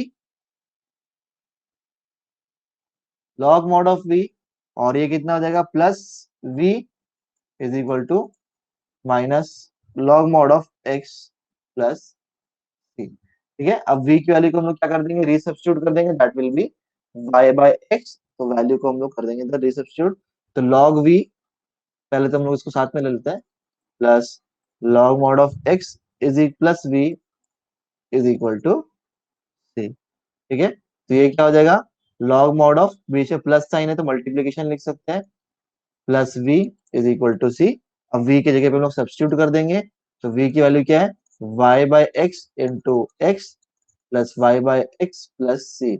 log mod of v, और ये कितना हो जाएगा plus v is equal to minus log mod of x plus c, ठीक है। अब v की वैल्यू को हम लोग क्या कर देंगे, रीसब्स्टिट्यूट कर देंगे, that will be y by x, तो वैल्यू को हम लोग कर देंगे इधर रीसब्स्टिट्यूट, तो log v, पहले तो हम लोग इसको साथ में ले लेते हैं, plus log mod of x is plus v is equal to c, ठीक है, तो ये क्या हो जाएगा log मॉड ऑफ, बीच में प्लस साइन है तो मल्टीप्लीकेशन लिख सकते हैं, plus v is equal to c. अब v की जगह पे हम लोग सब्स्टिट्यूट कर देंगे, तो v की वैल्यू क्या है y by x into x plus y by x plus c,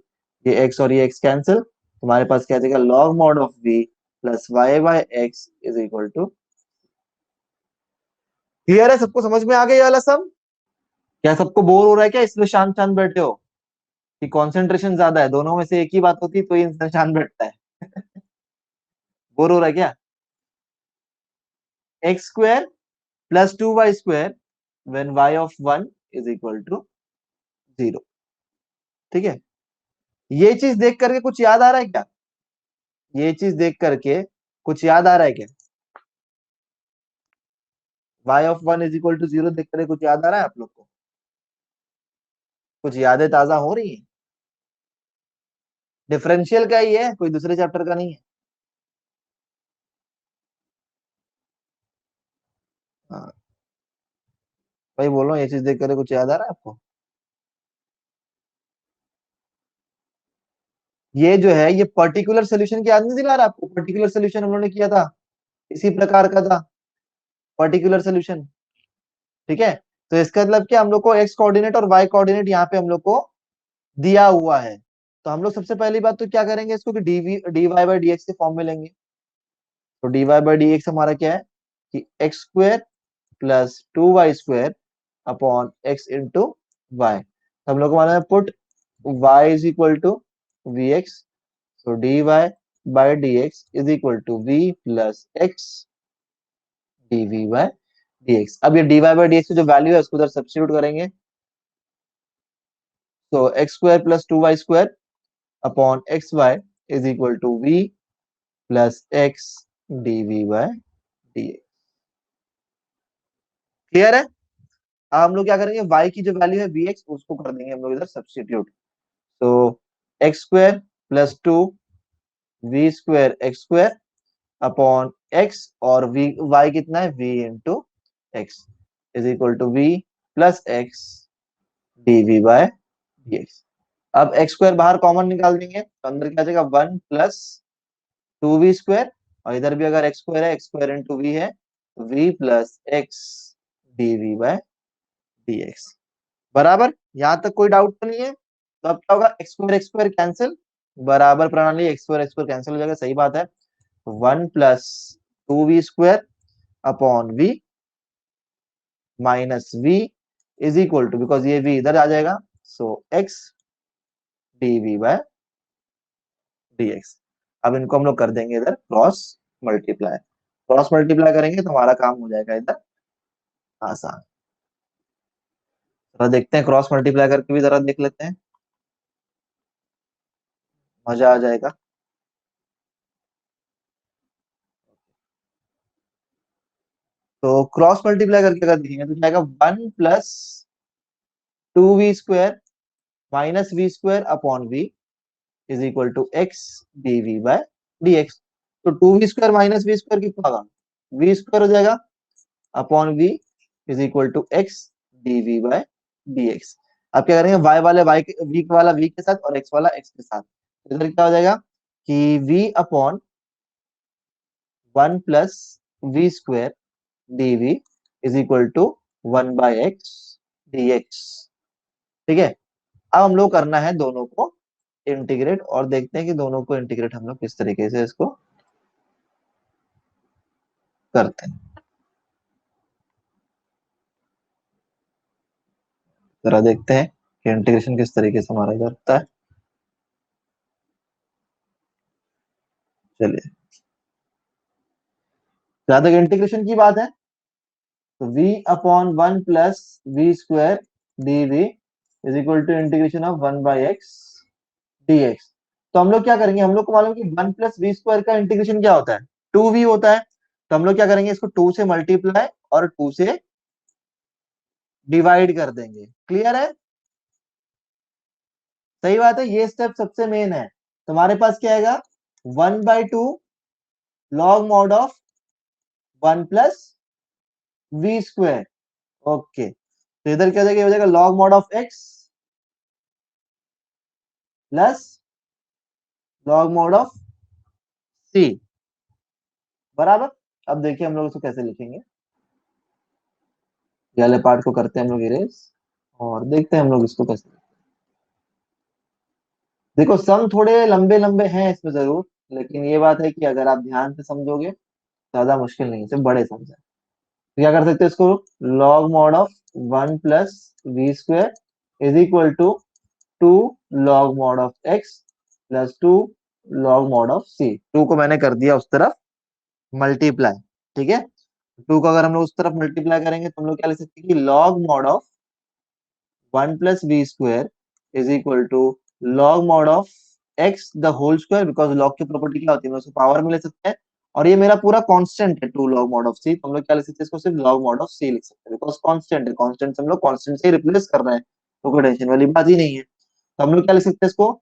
ये x और ये x कैंसिल, तुम्हारे पास क्या आ जाएगा log mod of v plus y by x is equal to, clear है, सबको समझ में आ गया ये वाला सब। क्या सबको बोर हो रहा है क्या, इसलिए शांत शांत बैठे हो कि कंसंट्रेशन ज्यादा है, दोनों में से एक ही बात होती तो ये इंसान शांत बैठता है। बोर हो रहा है क्या, x square plus two y square when y of one is equal to zero, ठीक है, ये चीज देख करके कुछ याद आ रहा है क्या, ये चीज देख करके कुछ याद आ रहा है क्या, y of one is equal to zero देख करके कुछ याद आ रहा है आप लोग को, कुछ यादें ताजा हो रही है, डिफरेंशियल का ही है, कोई दूसरे चैप्टर का नहीं है। हाँ, भाई बोलो, ये चीज देख कर कुछ याद आ रहा है आपको, ये जो है ये पर्टिकुलर सोल्यूशन की याद नहीं दिला रहा आपको, पर्टिकुलर सोल्यूशन हम लोगों ने किया था, इसी प्रकार का था पर्टिकुलर सोल्यूशन, ठीक है। तो इसका मतलब क्या, हम लोग को एक्स कोऑर्डिनेट और वाई कोऑर्डिनेट यहाँ पे हम लोग को दिया हुआ है, तो हम लोग सबसे पहली बात तो क्या करेंगे इसको कि d y by d x के फॉर्म में लेंगे, तो d y by d x हमारा क्या है कि x square plus two y square upon x into y, हम लोग को मालूम है put y is equal to v x, तो dy by dx is equal to v plus x dv by dx। अब ये dy बाय dx की जो वैल्यू है उसको उधर सब्स्टिट्यूट करेंगे, तो x square plus two y square upon x y is equal to v plus x dv by dx, clear है। अब हम लोग क्या करेंगे, y की जो वैल्यू है vx उसको कर देंगे हम लोग इधर सब्स्टिट्यूट, तो x square plus two v square x square upon x, और वी वाई कितना है v into x is equal to v plus x dv by dx। अब एक्स स्क्वायर बाहर कॉमन निकाल देंगे तो अंदर क्या आ जाएगा one plus two v square, और इधर भी अगर एक्स स्क्वायर है एक्स स्क्वायर इंटू वी है तो v plus x dv by dx, बराबर, यहां तक कोई डाउट तो नहीं है। तो अब क्या होगा एक्स स्क्वायर कैंसिल, बराबर प्रणाली, एक्स स्क्वायर कैंसिल हो जाएगा, सही बात है। 1 + 2v² upon v minus v is equal to, because ये v इधर आ जाएगा, सो x dv/dx। अब इनको हम लोग कर देंगे इधर मल्टीप्लाई क्रॉस मल्टीप्लाई करेंगे तो हमारा काम हो जाएगा इधर आसान। जरा देखते हैं, क्रॉस मल्टीप्लाई करके भी जरा देख लेते हैं, मजा आ जाएगा। तो क्रॉस मल्टीप्लाई करके अगर देखेंगे तो जाएगा 1 + 2v² minus v² upon v is equal to x dv/dx। तो 2v² माइनस v² कितना होगा, v² हो जाएगा upon v is equal to x dv/dx। अब क्या करेंगे, y वाले y के v वाला v के साथ और x वाला x के साथ, तो इधर क्या हो जाएगा कि v upon 1 + v² dv is equal to 1/x dx। ठीक है, अब हम लोग करना है दोनों को इंटीग्रेट, और देखते हैं कि दोनों को इंटीग्रेट हम लोग किस तरीके से इसको करते हैं। जरा देखते हैं कि इंटीग्रेशन किस तरीके से हमारा करता है। चलिए, जहां तक इंटीग्रेशन की बात है तो v upon 1 + v² dv is equal to integration of 1/x dx। तो हम लोग क्या करेंगे, हम लोग को मालूम है कि 1 + v² का इंटीग्रेशन क्या होता है, 2v होता है। तो हम लोग क्या करेंगे, इसको 2 से मल्टीप्लाई और 2 से डिवाइड कर देंगे। क्लियर है, सही बात है, ये स्टेप सबसे मेन है। तुम्हारे पास क्या आएगा, 1/2 log mod of 1 + v²। Okay, तो इधर क्या हो जाएगा log mod of x plus log mod of c, बराबर। अब देखिए हम लोग इसको कैसे लिखेंगे, ये वाले पार्ट को करते हैं हम लोग इरेज, और देखते हैं हम लोग इसको कैसे। देखो सम थोड़े लंबे लंबे हैं इसमें जरूर, लेकिन ये बात है कि अगर आप ध्यान से समझोगे ज्यादा मुश्किल नहीं है, सिर्फ बड़े समझ। तो क्या कर सकते हैं इसको, log mod of 1 + v² is equal to 2 log mod of x plus 2 log mod of c। 2 को मैंने कर दिया उस तरफ मल्टीप्लाई, ठीक है। 2 को अगर हम लोग उस तरफ मल्टीप्लाई करेंगे तो हम लोग क्या लिख सकते हैं कि log mod of 1 + v² is equal to log mod of x the whole square, because log की प्रॉपर्टी क्या होती है, हम उसको पावर में ले सकते हैं। और ये मेरा पूरा कांस्टेंट है 2 लॉग मॉड ऑफ c, तो हम लोग क्या लिख सकते हैं, इसको सिर्फ लॉग मॉड ऑफ c लिख सकते हैं, बिकॉज कांस्टेंट है, कांस्टेंट से हम लोग कांस्टेंट से रिप्लेस कर रहे हैं, तो कोई टेंशन वाली बात ही नहीं है। तो हम लोग क्या लिख सकते हैं इसको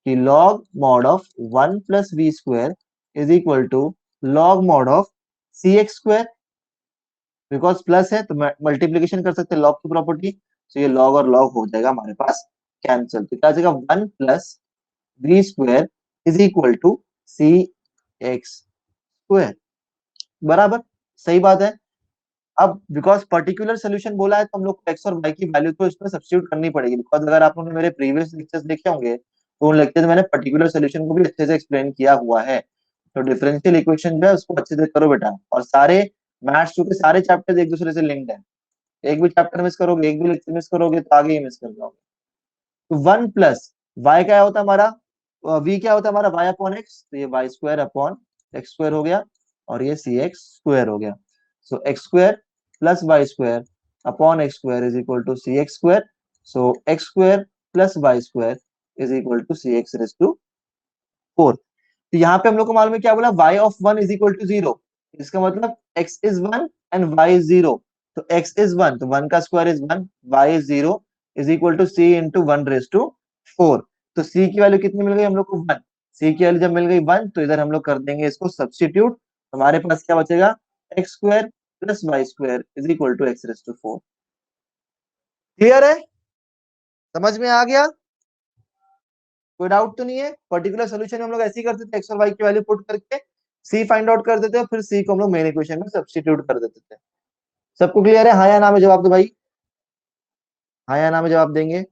कि log mod of 1 + v² is equal to log mod of cx², because plus है तो मल्टीप्लीकेशन कर सकते हैं लॉग की प्रॉपर्टी, तो ये लॉग और लॉग हो जाएगा हमारे पास कैंसिल। तो क्या हो जाएगा 1 + v² is equal to cx², बराबर, सही बात है। अब बिकॉज पर्टिकुलर सोल्यूशन बोला है तो हम लोग को एक्स और वाई की वैल्यू तो इसमें सब्स्टिट्यूट करनी पड़ेगी, बिकॉज अगर आप लोगों ने मेरे प्रीवियस लेक्चर्स देखे होंगे तो उन लेक्चर्स में मैंने पर्टिकुलर सोल्यूशन को भी अच्छे से एक्सप्लेन किया हुआ है। तो डिफरेंशियल इक्वेशन जो है उसको अच्छे से करो बेटा, और सारे मैथ्स चूंकि सारे चैप्टर्स एक दूसरे से लिंक्ड है, एक भी चैप्टर मिस करोगे, एक भी लेक्चर मिस करोगे तो आगे ही मिस कर जाओगे। तो 1 + y क्या होता है हमारा, v क्या होता है हमारा y/x, तो ये y² अपॉन x² हो गया, और ये cx² हो गया। So x² + y² upon x² is equal to cx²। So x² + y² is equal to cx⁴। तो यहाँ पे हम लोग को मालूम है क्या बोला, y(1) इज इक्वल टू 0, इसका मतलब x is 1 and y is 0। तो x इज 1 तो 1 का square is 1, y is 0 is equal to c into 1⁴। तो c की वैल्यू कितनी मिल गई हम लोग को 1, c की वैल्यू जब मिल गई 1 तो इधर हम लोग कर देंगे इसको सब्स्टिट्यूट, हमारे पास क्या बचेगा x² + y² is equal to x⁴। Clear है, समझ में आ गया, कोई डाउट तो नहीं है। पर्टिकुलर सोल्यूशन में हम लोग ऐसे ही करते थे, एक्स और वाई की वैल्यू पुट करके सी फाइंड आउट कर देते हैं, फिर सी को हम लोग मेन इक्वेशन में सब्स्टिट्यूट कर देते थे। सबको क्लियर है, हाँ या ना में जवाब दो भाई, हाँ या ना में जवाब देंगे।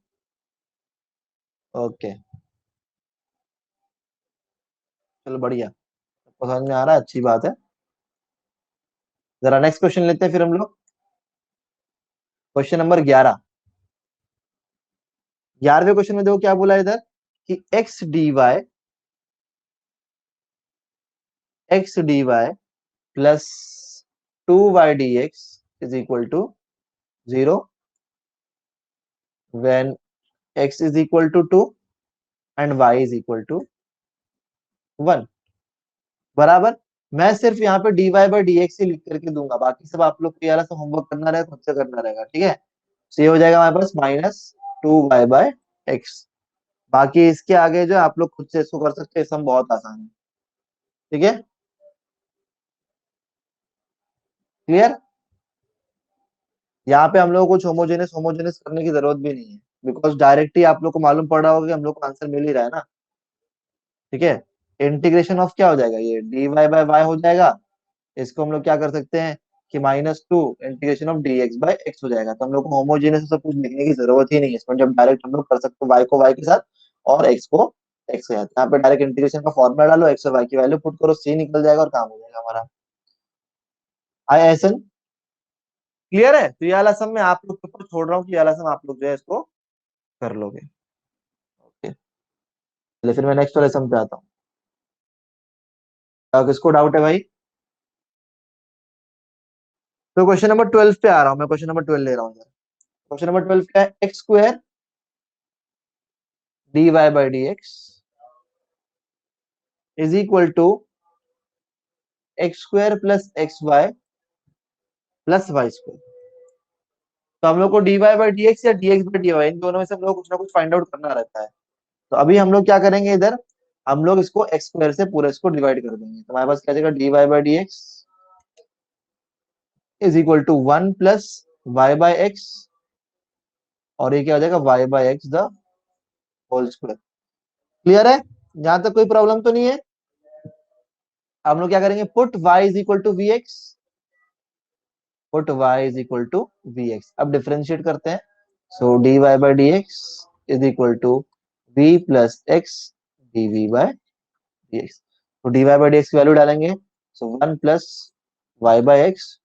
ओके, चलो बढ़िया, समझ में आ रहा है, अच्छी बात है। जरा नेक्स्ट क्वेश्चन लेते हैं फिर हम लोग। Question number 11। 11वें क्वेश्चन में देखो क्या बोला है इधर कि x dy plus 2y dx is equal to 0 when x is equal to 2 and y is equal to 1। बराबर। मैं सिर्फ यहाँ पे dy बाई डी एक्स ही लिख करके दूंगा, बाकी सब आप लोग को ये वाला सब होमवर्क करना रहेगा, खुद से करना रहेगा, ठीक है। तो ये हो जाएगा हमारे पास -2y/x। बाकी इसके आगे जो है आप लोग खुद से इसको कर सकते हैं, सम बहुत आसान है, ठीक है। क्लियर। यहाँ पे हम लोग को कुछ होमोजेनस होमोजेनस करने की जरूरत भी नहीं है, बिकॉज डायरेक्ट ही आप लोग को मालूम पड़ रहा होगा कि हम लोग को आंसर मिल ही रहा है ना, ठीक है। इंटीग्रेशन ऑफ क्या हो जाएगा, ये dy/y हो जाएगा। इसको हम लोग क्या कर सकते हैं कि -2 इंटीग्रेशन ऑफ dx/x हो जाएगा। तो हम लोग को होमोजेनियस सब कुछ लिखने की जरूरत ही नहीं है इसमें, जब डायरेक्ट हम लोग कर सकते हैं y को y के साथ और x को x के साथ। यहाँ पे डायरेक्ट इंटीग्रेशन का फॉर्मूला डालो, x और y की वैल्यू पुट करो, c निकल जाएगा और काम हो जाएगा हमारा। आई ऐसा क्लियर है। तो ये वाला सम मैं आप लोग के ऊपर छोड़ रहा हूँ कि ये वाला सम आप लोग जो है इसको कर लोगे। ओके, चलिए फिर मैं नेक्स्ट वाले सम पे आता हूँ। किसको डाउट है भाई। तो क्वेश्चन नंबर 12 पे आ रहा हूँ मैं, क्वेश्चन नंबर 12 ले रहा हूँ। क्वेश्चन नंबर 12 क्या है, x² dy/dx is equal to x² plus xy plus y²। तो हम लोग को dy/dx या dx/dy इन दोनों में से हम लोग कुछ ना कुछ फाइंड आउट करना रहता है। तो अभी हम लोग क्या करेंगे, इधर हम लोग इसको x² से पूरे इसको डिवाइड कर देंगे। तो हमारे पास क्या जाएगा, dy/dx is equal to 1 plus y/x, और ये क्या हो जाएगा y/x the whole square. Clear है, यहां तक कोई प्रॉब्लम तो नहीं है। हम लोग क्या करेंगे, put y is equal to v x, put y is equal to v x. अब डिफरेंशिएट करते हैं। So dy/dx is equal to v plus x dv/dx। तो dy/dx की वैल्यू डालेंगे, so 1 plus y/x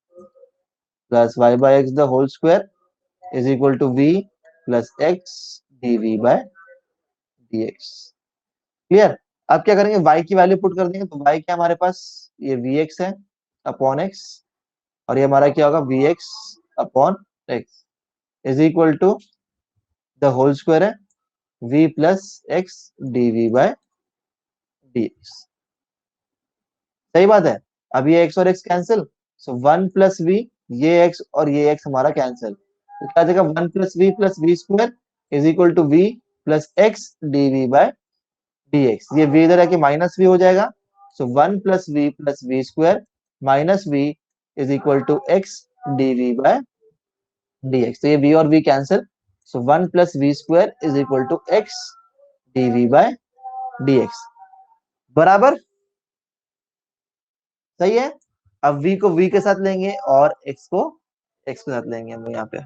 plus y/x the whole square is equal to v plus x dv/dx। Clear. अब क्या करेंगे, y की वैल्यू पुट कर देंगे। तो y क्या हमारे पास, ये vx है अपॉन x, और ये हमारा क्या होगा vx upon x is equal to the whole square है v प्लस एक्स dv/dx। सही बात है। अब ये x और x cancel, so 1 plus v, ये x और ये x हमारा कैंसिल, तो क्या जाएगा 1 plus v square is equal to v plus x dv/dx। ये v इधर आके माइनस वी हो जाएगा। So 1 plus v square minus v is equal to x dv/dx। तो ये v और v cancel, so 1 plus v square is equal to x dv/dx। बराबर, सही है। अब v को v के साथ लेंगे और x को x के साथ लेंगे हम यहाँ पे।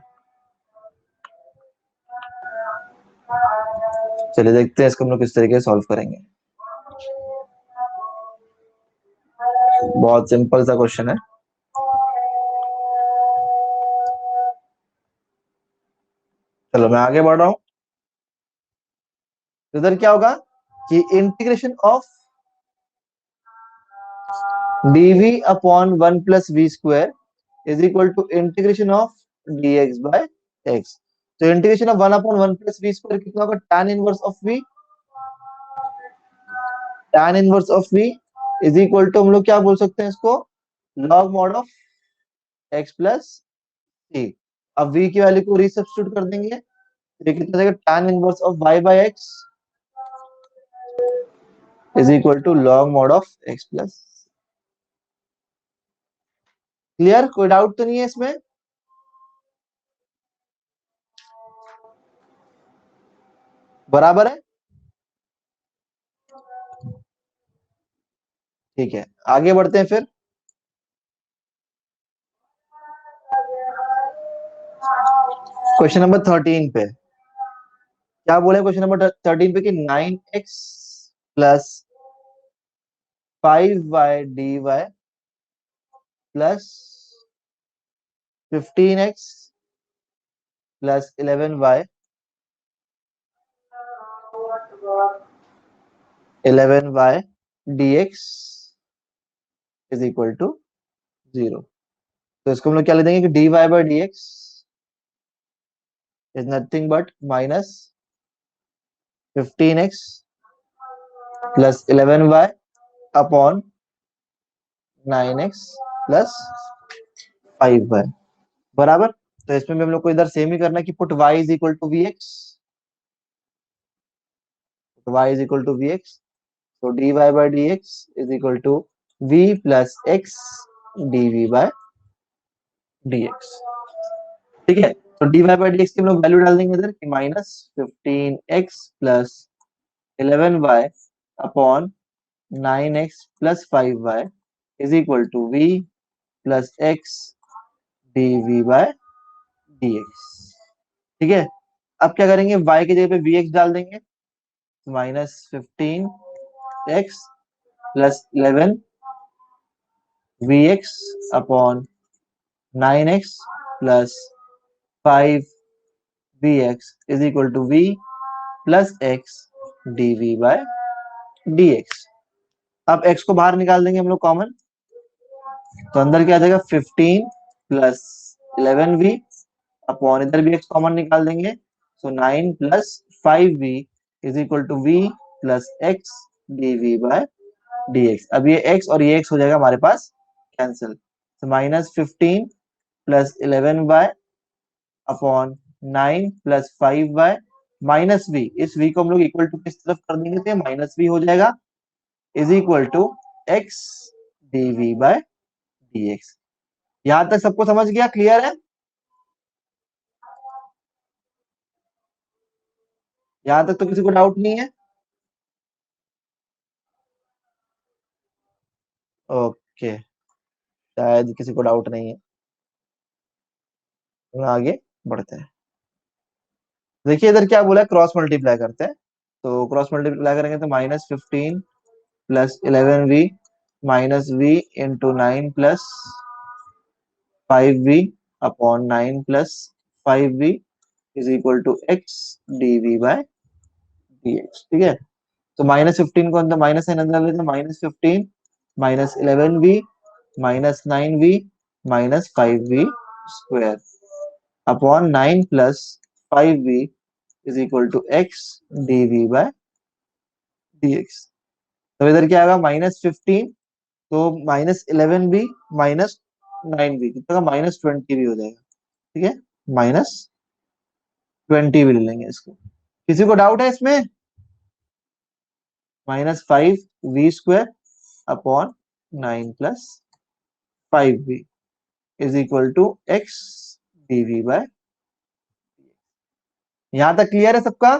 चलिए देखते हैं इसको हम लोग किस तरीके से सॉल्व करेंगे। बहुत सिंपल सा क्वेश्चन है। चलो मैं आगे बढ़ रहा हूं। इधर क्या होगा कि integration of dv upon 1 plus v square is equal to integration of dx/x। तो integration of 1 upon 1 plus v square कितना होगा, tan inverse of v, tan inverse of v is equal to हम लोग क्या बोल सकते हैं इसको, log mod of x plus c। अब v की वैल्यू को रीसब्स्टिट्यूट कर देंगे, तो ये कितना जाएगा, tan inverse of y/x is equal to log mod of x plus. Clear, कोई डाउट तो नहीं है इसमें। बराबर है, ठीक है आगे बढ़ते हैं फिर। क्वेश्चन नंबर 13 पे क्या बोले, क्वेश्चन नंबर 13 पे कि 9x plus 5y dy plus 15x plus 11y 11y dx is equal to 0। तो इसको हम लोग क्या ले देंगे कि dy by d x is nothing but minus 15x plus 11y upon 9x plus 5y बराबर। तो इसमें भी हम लोग को इधर सेम ही करना है कि put y is equal to v x, y is equal to v x. तो dy by d x is equal to v plus x dv by dx। ठीक है, तो dy बाई डी एक्स की हम लोग वैल्यू डाल देंगे इधर कि minus 15x plus 11y upon 9x plus 5y is equal to v plus x dv by dx। ठीक है, अब क्या करेंगे, y की जगह पे vx डाल देंगे, minus 15x plus 11 vx upon 9x plus 5 vx is equal to v plus x dv by dx। अब x को बाहर निकाल देंगे हम लोग कॉमन, तो अंदर क्या आ जाएगा 15 प्लस 11v अपॉन इधर भी x कॉमन निकाल देंगे, so 9 plus 5v is equal to v plus x dv by dx। अब ये x और ये x हो जाएगा हमारे पास कैंसिल, तो minus 15 plus 11y upon 9 plus 5y minus v, इस v को हम लोग इक्वल टू किस तरफ कर देंगे तो माइनस v हो जाएगा is equal to x dv by dx। यहां तक सबको समझ गया, क्लियर है? यहां तक तो किसी को डाउट नहीं है? ओके, शायद किसी को डाउट नहीं है, तो आगे बढ़ते हैं। देखिए इधर क्या बोला है, क्रॉस मल्टीप्लाई करते हैं। तो क्रॉस मल्टीप्लाई करेंगे तो minus 15 plus 11v minus v into 9 plus 5v upon 9 plus 5v is equal to x dv by dx। ठीक है, तो माइनस 15 को अंदर माइनस साइन अंदर लेते हैं, minus 15 minus 11v minus 9v minus 5v square upon 9 plus 5v is equal to x dv by dx। तो इधर क्या आएगा, माइनस 15 तो माइनस 11v माइनस 9v कितना, माइनस 20v हो जाएगा। ठीक है, माइनस 20v ले लेंगे इसको। किसी को डाउट है इसमें? Minus 5v square upon 9 plus 5v is equal to x dv by. यहां तक क्लियर है सबका?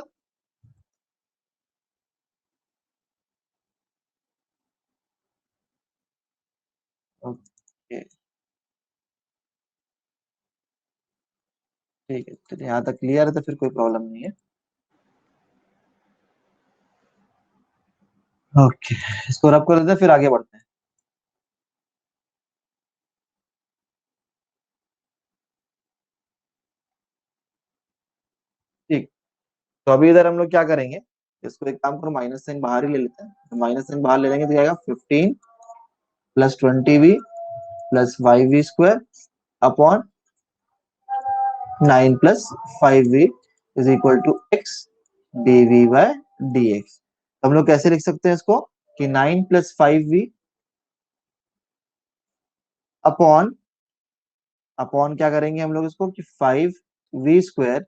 ओके, ठीक है, तो यहाँ तक क्लियर है तो फिर कोई प्रॉब्लम नहीं है। ओके, इसको रब कर देते हैं, फिर आगे बढ़ते हैं। ठीक, तो अभी इधर हम लोग क्या करेंगे, इसको एक काम करो, माइनस साइन बाहर ही ले लेते हैं। तो माइनस साइन बाहर ले लेंगे तो क्या आएगा, 15 plus 20v plus 5v square upon 9 plus 5v is equal to x dv by dx। हम लोग कैसे लिख सकते हैं इसको कि 9 प्लस 5v अपॉन अपॉन क्या करेंगे हम लोग इसको कि 5v square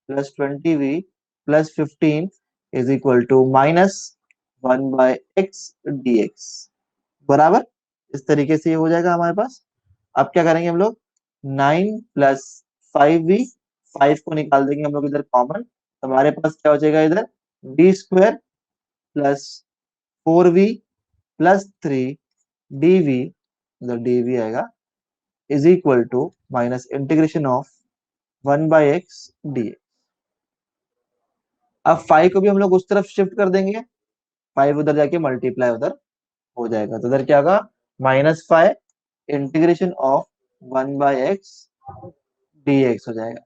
plus 20v plus 15 is equal to minus 1 by x dx बराबर। इस तरीके से ये हो जाएगा हमारे पास। अब क्या करेंगे हम लोग, 9 प्लस 5v, 5 को निकाल देंगे हम लोग इधर कॉमन, तो हमारे पास क्या हो जाएगा इधर, v square plus 4v plus 3 dv, इधर dv आएगा is equal to minus integration of 1 by x d. अब 5 को भी हम लोग उस तरफ शिफ्ट कर देंगे, 5 उधर जाके मल्टीप्लाई उधर हो जाएगा। तो इधर क्या होगा, -5 इंटीग्रेशन ऑफ 1/x dx हो जाएगा।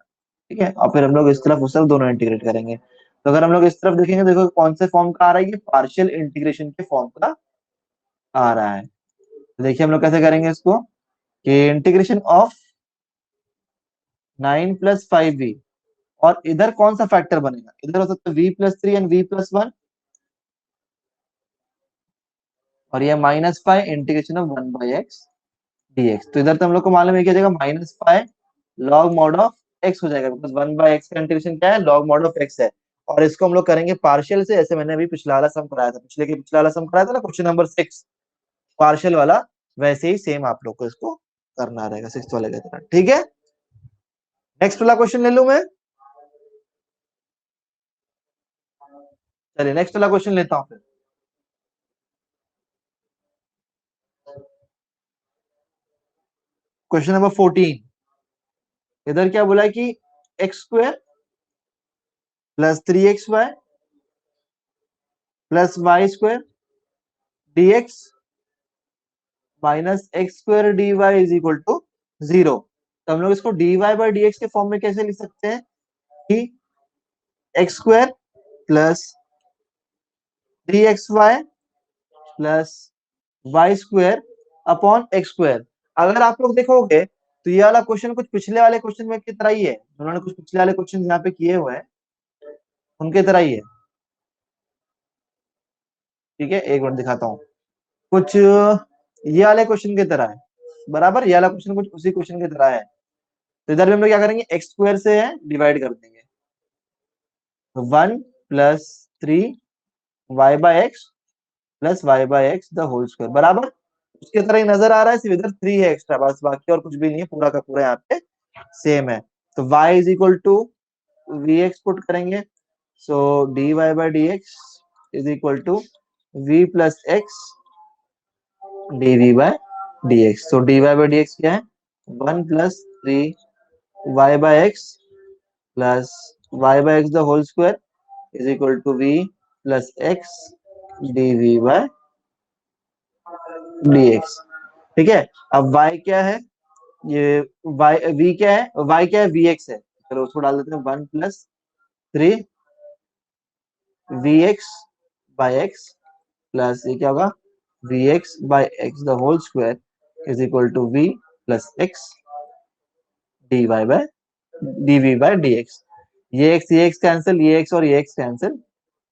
ठीक है, और फिर हम लोग इस तरफ उस तरफ दोनों इंटीग्रेट करेंगे। तो अगर हम लोग इस तरफ देखेंगे, देखो कौन से फॉर्म का आ रहा है, ये पार्शियल इंटीग्रेशन के फॉर्म का आ रहा है। तो देखिए हम लोग कैसे करेंगे इसको, कि इंटीग्रेशन ऑफ 9 + 5v, और इधर कौन सा फैक्टर बनेगा, इधर हो सकता है v+3 एंड v+1, और ये -5 इंटीग्रेशन ऑफ 1/x dx। तो इधर तो हम लोग को मालूम है क्या जाएगा, -5 log mod ऑफ x हो जाएगा, बिकॉज 1/x का इंटीग्रेशन क्या है, log mod ऑफ x है। और इसको हम लोग करेंगे पार्शियल से, ऐसे मैंने अभी पिछला वाला सम कराया था, पिछला वाला सम कराया था ना, क्वेश्चन नंबर 6 पार्शियल वाला, वैसे ही सेम आप लोग को इसको करना रहेगा 6 वाले की तरह। ठीक है, नेक्स्ट वाला क्वेश्चन ले लूं मैं। चलिए नेक्स्ट वाला क्वेश्चन लेता हूं फिर। Question number 14। इधर क्या बोला है कि x² + 3xy + y² dx -x² dy = 0। तो हम लोग इसको dy/dx के फॉर्म में कैसे लिख सकते हैं, कि x² + 3xy + y² upon x²। अगर आप लोग देखोगे तो ये वाला क्वेश्चन कुछ पिछले वाले क्वेश्चन में की तरह ही है, उन्होंने कुछ पिछले वाले क्वेश्चन यहाँ पे किए हुए हैं उनके तरह ही है। ठीक है, एक मिनट दिखाता हूँ, कुछ ये वाले क्वेश्चन की तरह है, बराबर ये वाला क्वेश्चन कुछ उसी क्वेश्चन की तरह है। तो इधर भी हम लोग क्या करेंगे, x² से है डिवाइड कर देंगे, 1+3 y/x + y/x² बराबर उसके तरह ही नजर आ रहा है, सिर्फ इधर 3 है एक्स्ट्रा, बस बाकी और कुछ भी नहीं है, पूरा का पूरा यहाँ पे सेम है। तो y = vx पुट करेंगे, सो dy/dx = v + x dv/dx। तो dy/dx क्या है, 1+3 y/x + y/x ^ = v + x dv/dx। ठीक है, अब y क्या है, ये y v क्या है, y क्या है, vx है, चलो उसको डाल देते हैं 1+3 vx/x प्लस ये क्या होगा, vx/x = v + x dv/dx। ये x कैंसिल, ये x और ये x कैंसिल,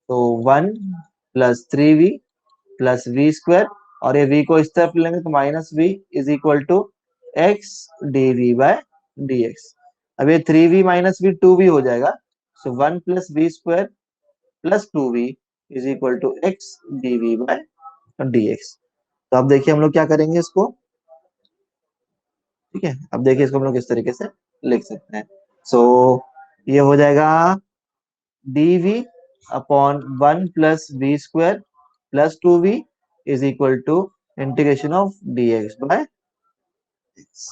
तो 1+3v + v², और ये v को इस तरफ लेंगे तो -v = x dv/dx। अब ये 3v - v 2v हो जाएगा, सो 1+v² + 2v = x dv/dx। तो अब देखिए हम लोग क्या करेंगे इसको। ठीक है, अब देखिए इसको हम लोग इस तरीके से लिख सकते हैं, सो ये हो जाएगा dv upon 1+v² + 2v = integration of dx/x।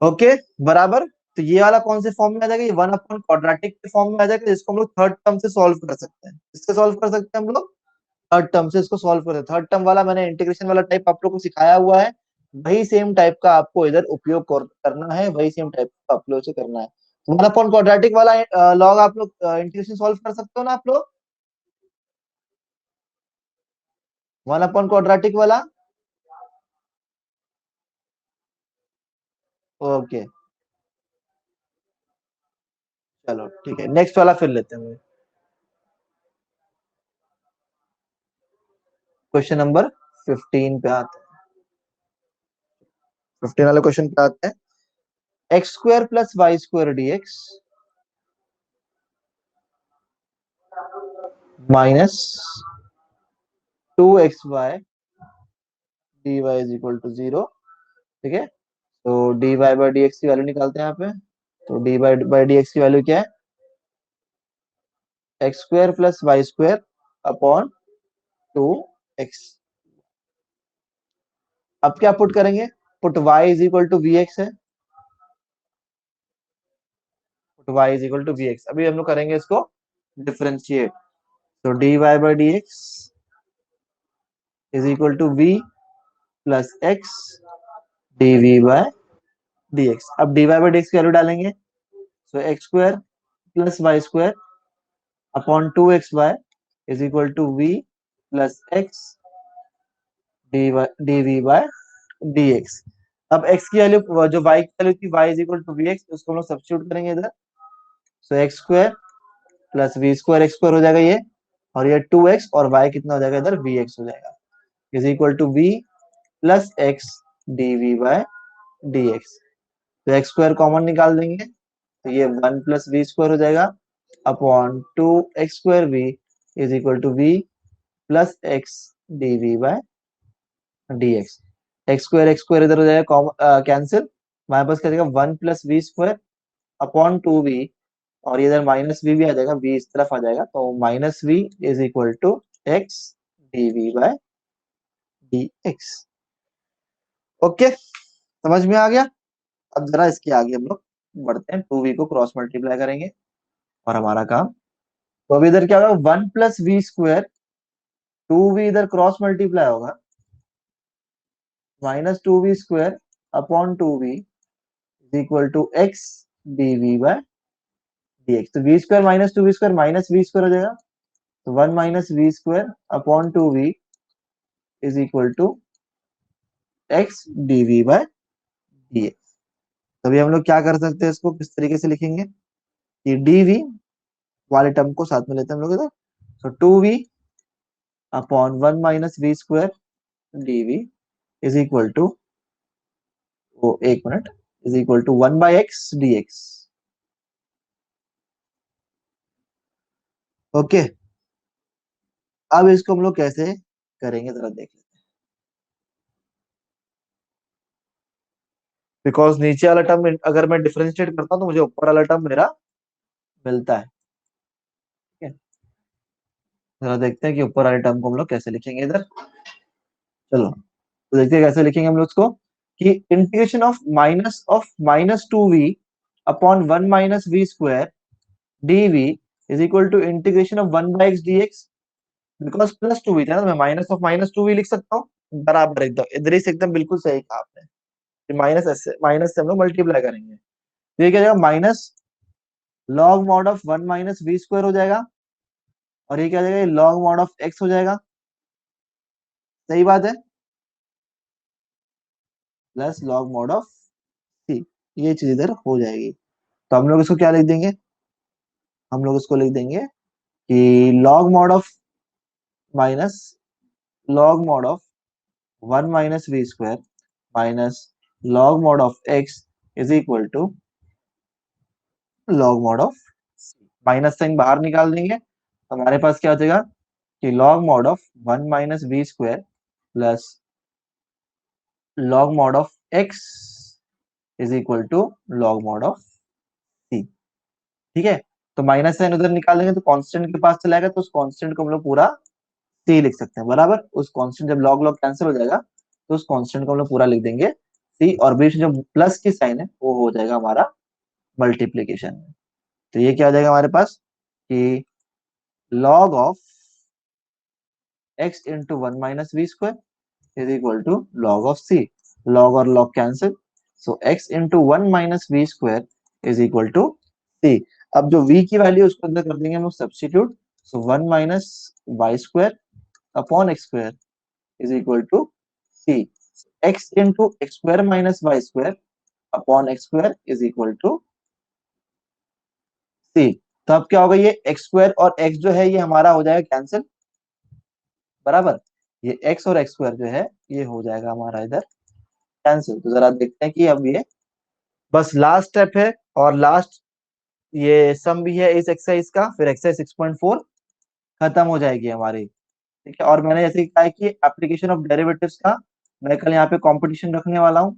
Okay, बराबर। तो ये वाला कौन से फॉर्म में आ जाएगा, ये 1/क्वाड्रेटिक के फॉर्म में आ जाएगा, जिसको हम लोग थर्ड टर्म से सॉल्व कर सकते हैं। इससे सॉल्व कर सकते हैं हम लोग, थर्ड टर्म से इसको सॉल्व कर सकते हैं। थर्ड टर्म वाला मैंने इंटीग्रेशन वाला टाइप आप लोग को सिखाया हुआ है, वही सेम टाइप का आपको इधर उपयोग करना है, वही सेम टाइप का आप लोग से करना है। 1/क्वाड्रेटिक वाला लॉग आप लोग इंटीग्रेशन सॉल्व कर सकते हो ना आप लोग, 1/क्वाड्रेटिक वाला। ओके, चलो ठीक है, नेक्स्ट वाला फिर लेते हैं। क्वेश्चन नंबर 15 पे आते हैं। 15 वाले क्वेश्चन पे आते हैं, x² + y² dx -2xy dy = 0। ठीक है, तो dy/dx की वैल्यू निकालते हैं यहाँ पे। तो dy/dx की वैल्यू क्या है, x² + y² अपॉन 2x। अब क्या पुट करेंगे, पुट y = vx है, पुट y = vx। अभी हम लोग करेंगे इसको डिफरेंशिएट, तो dy/dx is equal to v plus x DV by dx। अब dy बाय dx की वैल्यू डालेंगे, so x square plus y square upon 2x y is equal to v plus x DV by dx। अब x की value, जो y की value थी y is equal to vx, उसको हम लोग सब्स्टिट्यूट करेंगे इधर, so x square plus v square x square हो जाएगा ये, और ये 2x और y कितना हो जाएगा इधर vx हो जाएगा, is equal to v plus x DV by dx। तो एक्स स्क्वायर कॉमन निकाल देंगे, तो ये 1 प्लस वी स्क्वायर हो जाएगा upon 2x square v is equal to v plus x DV by dx। X square इधर हो जाएगा कैंसिल, हमारे पास क्या जाएगा 1 plus v square upon 2v, और इधर माइनस वी भी आ जाएगा, v इस तरफ आ जाएगा, तो minus v is equal to x DV by dx। Okay, समझ में आ गया। अब जरा इसके आगे हम लोग बढ़ते हैं, 2v को क्रॉस मल्टीप्लाई करेंगे और हमारा काम, तो अभी इधर क्या होगा 1 प्लस वी स्क्वायर, 2v इधर क्रॉस मल्टीप्लाई होगा, minus 2v square upon 2v is equal to x DV by dx। तो v square minus 2v square minus v square हो जाएगा, तो 1 minus v square upon 2v is equal to x DV by dx। तभी हम लोग क्या कर सकते हैं, इसको किस तरीके से लिखेंगे कि dv वाले टर्म को साथ में लेते हैं हम लोग इधर, तो 2v upon 1 minus v square dv is equal to, वो एक minute, is equal to 1 by x dx। Okay, अब इसको हम लोग कैसे करेंगे जरा देख लेते हैं, बिकॉज नीचे वाला टर्म अगर मैं डिफरेंशिएट करता हूँ तो मुझे ऊपर वाला टर्म मेरा मिलता है। ठीक है, जरा देखते हैं कि ऊपर वाले टर्म को हम लोग कैसे लिखेंगे इधर। चलो, तो देखते हैं कैसे लिखेंगे हम लोग उसको, कि integration of minus 2v upon 1 minus v square dv is equal to integration of 1 by x dx। Because plus 2v था ना, मैं माइनस ऑफ माइनस 2v लिख सकता हूँ, बराबर एकदम इधर ही से एकदम बिल्कुल सही कहा आपने, माइनस से हम लोग मल्टीप्लाई करेंगे, तो ये क्या जाएगा minus log mod of 1 minus v square हो जाएगा, और ये क्या हो जाएगा लॉग मॉड ऑफ एक्स हो जाएगा, सही बात है, प्लस लॉग मॉड ऑफ सी, ये चीज इधर हो जाएगी। तो हम लोग इसको क्या लिख देंगे, हम लोग इसको लिख देंगे कि minus log mod of 1 minus v square minus log mod of x is equal to log mod of c. Minus sign बाहर निकाल देंगे, तो हमारे पास क्या हो जाएगा कि log mod of 1 minus v square plus log mod of x is equal to log mod of c. ठीक है, तो माइनस साइन उधर निकाल देंगे तो कांस्टेंट के पास चलाएगा, तो उस कांस्टेंट को हम लोग पूरा सी लिख सकते हैं, बराबर। उस कांस्टेंट जब लॉग लॉग कैंसिल हो जाएगा तो उस कांस्टेंट को हम लोग पूरा लिख देंगे सी, और बीच में जो प्लस की साइन है वो हो जाएगा हमारा मल्टीप्लीकेशन में। तो ये क्या हो जाएगा हमारे पास कि log of x into 1 minus v square is equal to log of c, log और log cancel, so x into 1 minus v square is equal to c. अब जो v की वैल्यू उसको अंदर कर देंगे हम लोग substitute, so 1 minus y square upon x square is equal to c, x into x square minus y square upon x square is equal to c. तो अब क्या होगा, ये एक्स स्क्वायर और एक्स जो है ये हमारा हो जाएगा कैंसिल, बराबर, ये एक्स और एक्स स्क्वायर जो है ये हो जाएगा हमारा इधर कैंसिल। तो जरा देखते हैं कि अब ये बस लास्ट स्टेप है, और लास्ट ये सम भी है इस एक्सरसाइज का, फिर एक्सरसाइज 6.4 खत्म हो जाएगी हमारी। ठीक है, और मैंने जैसे कहा है कि एप्लीकेशन ऑफ डेरिवेटिव्स का मैं कल यहाँ पे कंपटीशन रखने वाला हूँ,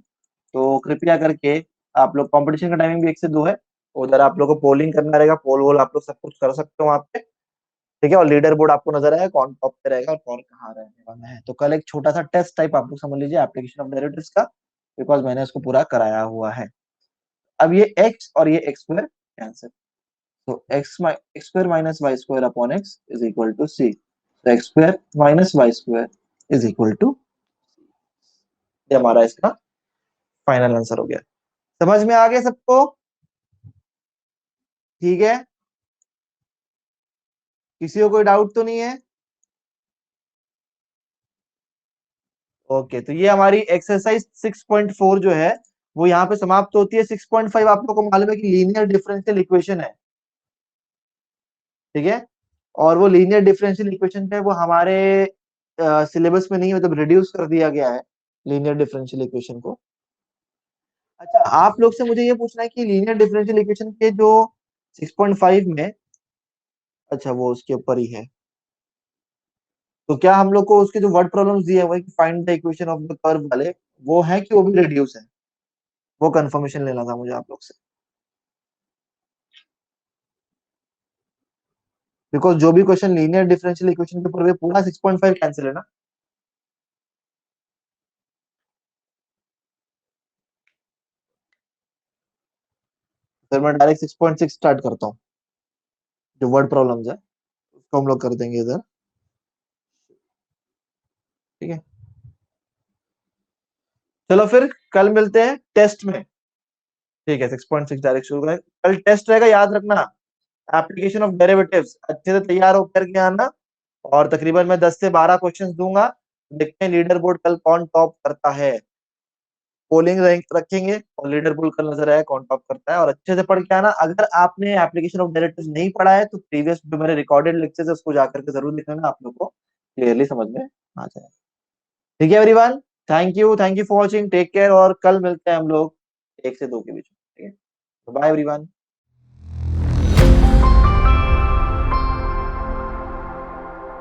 तो कृपया करके आप लोग, कंपटीशन का टाइमिंग भी 1 से 2 है, उधर आप लोग को पोलिंग करना रहेगा, पोल वोल आप लोग सब कुछ कर सकते हो वहाँ पे। ठीक है, और लीडर बोर्ड आपको नजर आएगा कौन टॉप पे रहेगा और कौन कहाँ रहने वाला है। तो कल एक छोटा सा टेस्ट टाइप आप लोग समझ लीजिए एप्लीकेशन ऑफ डेरिवेटिव्स का, बिकॉज मैंने उसको पूरा कराया हुआ है। अब ये x और ये x स्क्वायर कैंसिल, तो x square minus y square upon x is equal to c, तो x square minus y square is equal to, ये हमारा इसका फाइनल आंसर हो गया। समझ में आ गया सबको? ठीक है, किसी को कोई डाउट तो नहीं है? ओके, तो ये हमारी एक्सरसाइज 6.4 जो है वो यहाँ पे समाप्त होती है। 6.5 आप लोगों को मालूम है कि लीनियर डिफरेंशियल इक्वेशन है, ठीक है। और वो लीनियर डिफरेंशियल इक्वेशन है वो हमारे सिलेबस में नहीं है, मतलब रिड्यूस कर दिया गया है लीनियर डिफरेंशियल इक्वेशन को। अच्छा, आप लोग से मुझे ये पूछना है कि लीनियर डिफरेंशियल इक्वेशन के जो 6.5 में, अच्छा वो उसके ऊपर ही है, तो क्या हम लोग को उसके जो वर्ड प्रॉब्लम्स दिए हुए find the equation of the curve वाले, वो है कि वो भी रिड्यूस है? वो कंफर्मेशन लेना था मुझे आप लोग से, बिकॉज जो भी क्वेश्चन लीनियर डिफरेंशियल इक्वेशन के ऊपर, पूरा 6.5 कैंसिल है ना। फिर मैं डायरेक्ट 6.6 स्टार्ट करता हूँ। जो वर्ड प्रॉब्लम्स है उसको हम लोग कर देंगे इधर, ठीक है। चलो फिर कल मिलते हैं टेस्ट में, ठीक है। 6.6 डायरेक्ट शुरू करें, कल टेस्ट रहेगा, याद रखना। एप्लीकेशन ऑफ डेरिवेटिव्स अच्छे से तैयार होकर के आना, और तकरीबन मैं 10 से 12 क्वेश्चंस दूंगा। देखते हैं लीडर बोर्ड कल कौन टॉप करता है। पोलिंग रखेंगे और लीडर बोर्ड कल नजर आया कौन टॉप करता है। और अच्छे से पढ़ के आना। अगर आपने एप्लीकेशन ऑफ डेरिवेटिव्स नहीं पढ़ा है तो प्रीवियस जो मेरे रिकॉर्डेड लेक्चर्स है उसको जाकर के जरूर देखना, आप लोग को क्लियरली समझ में आ जाए। ठीक है everyone, thank you for watching, take care, और कल मिलते हैं हम लोग 1 से 2 के बीच में, ठीक है। Bye everyone.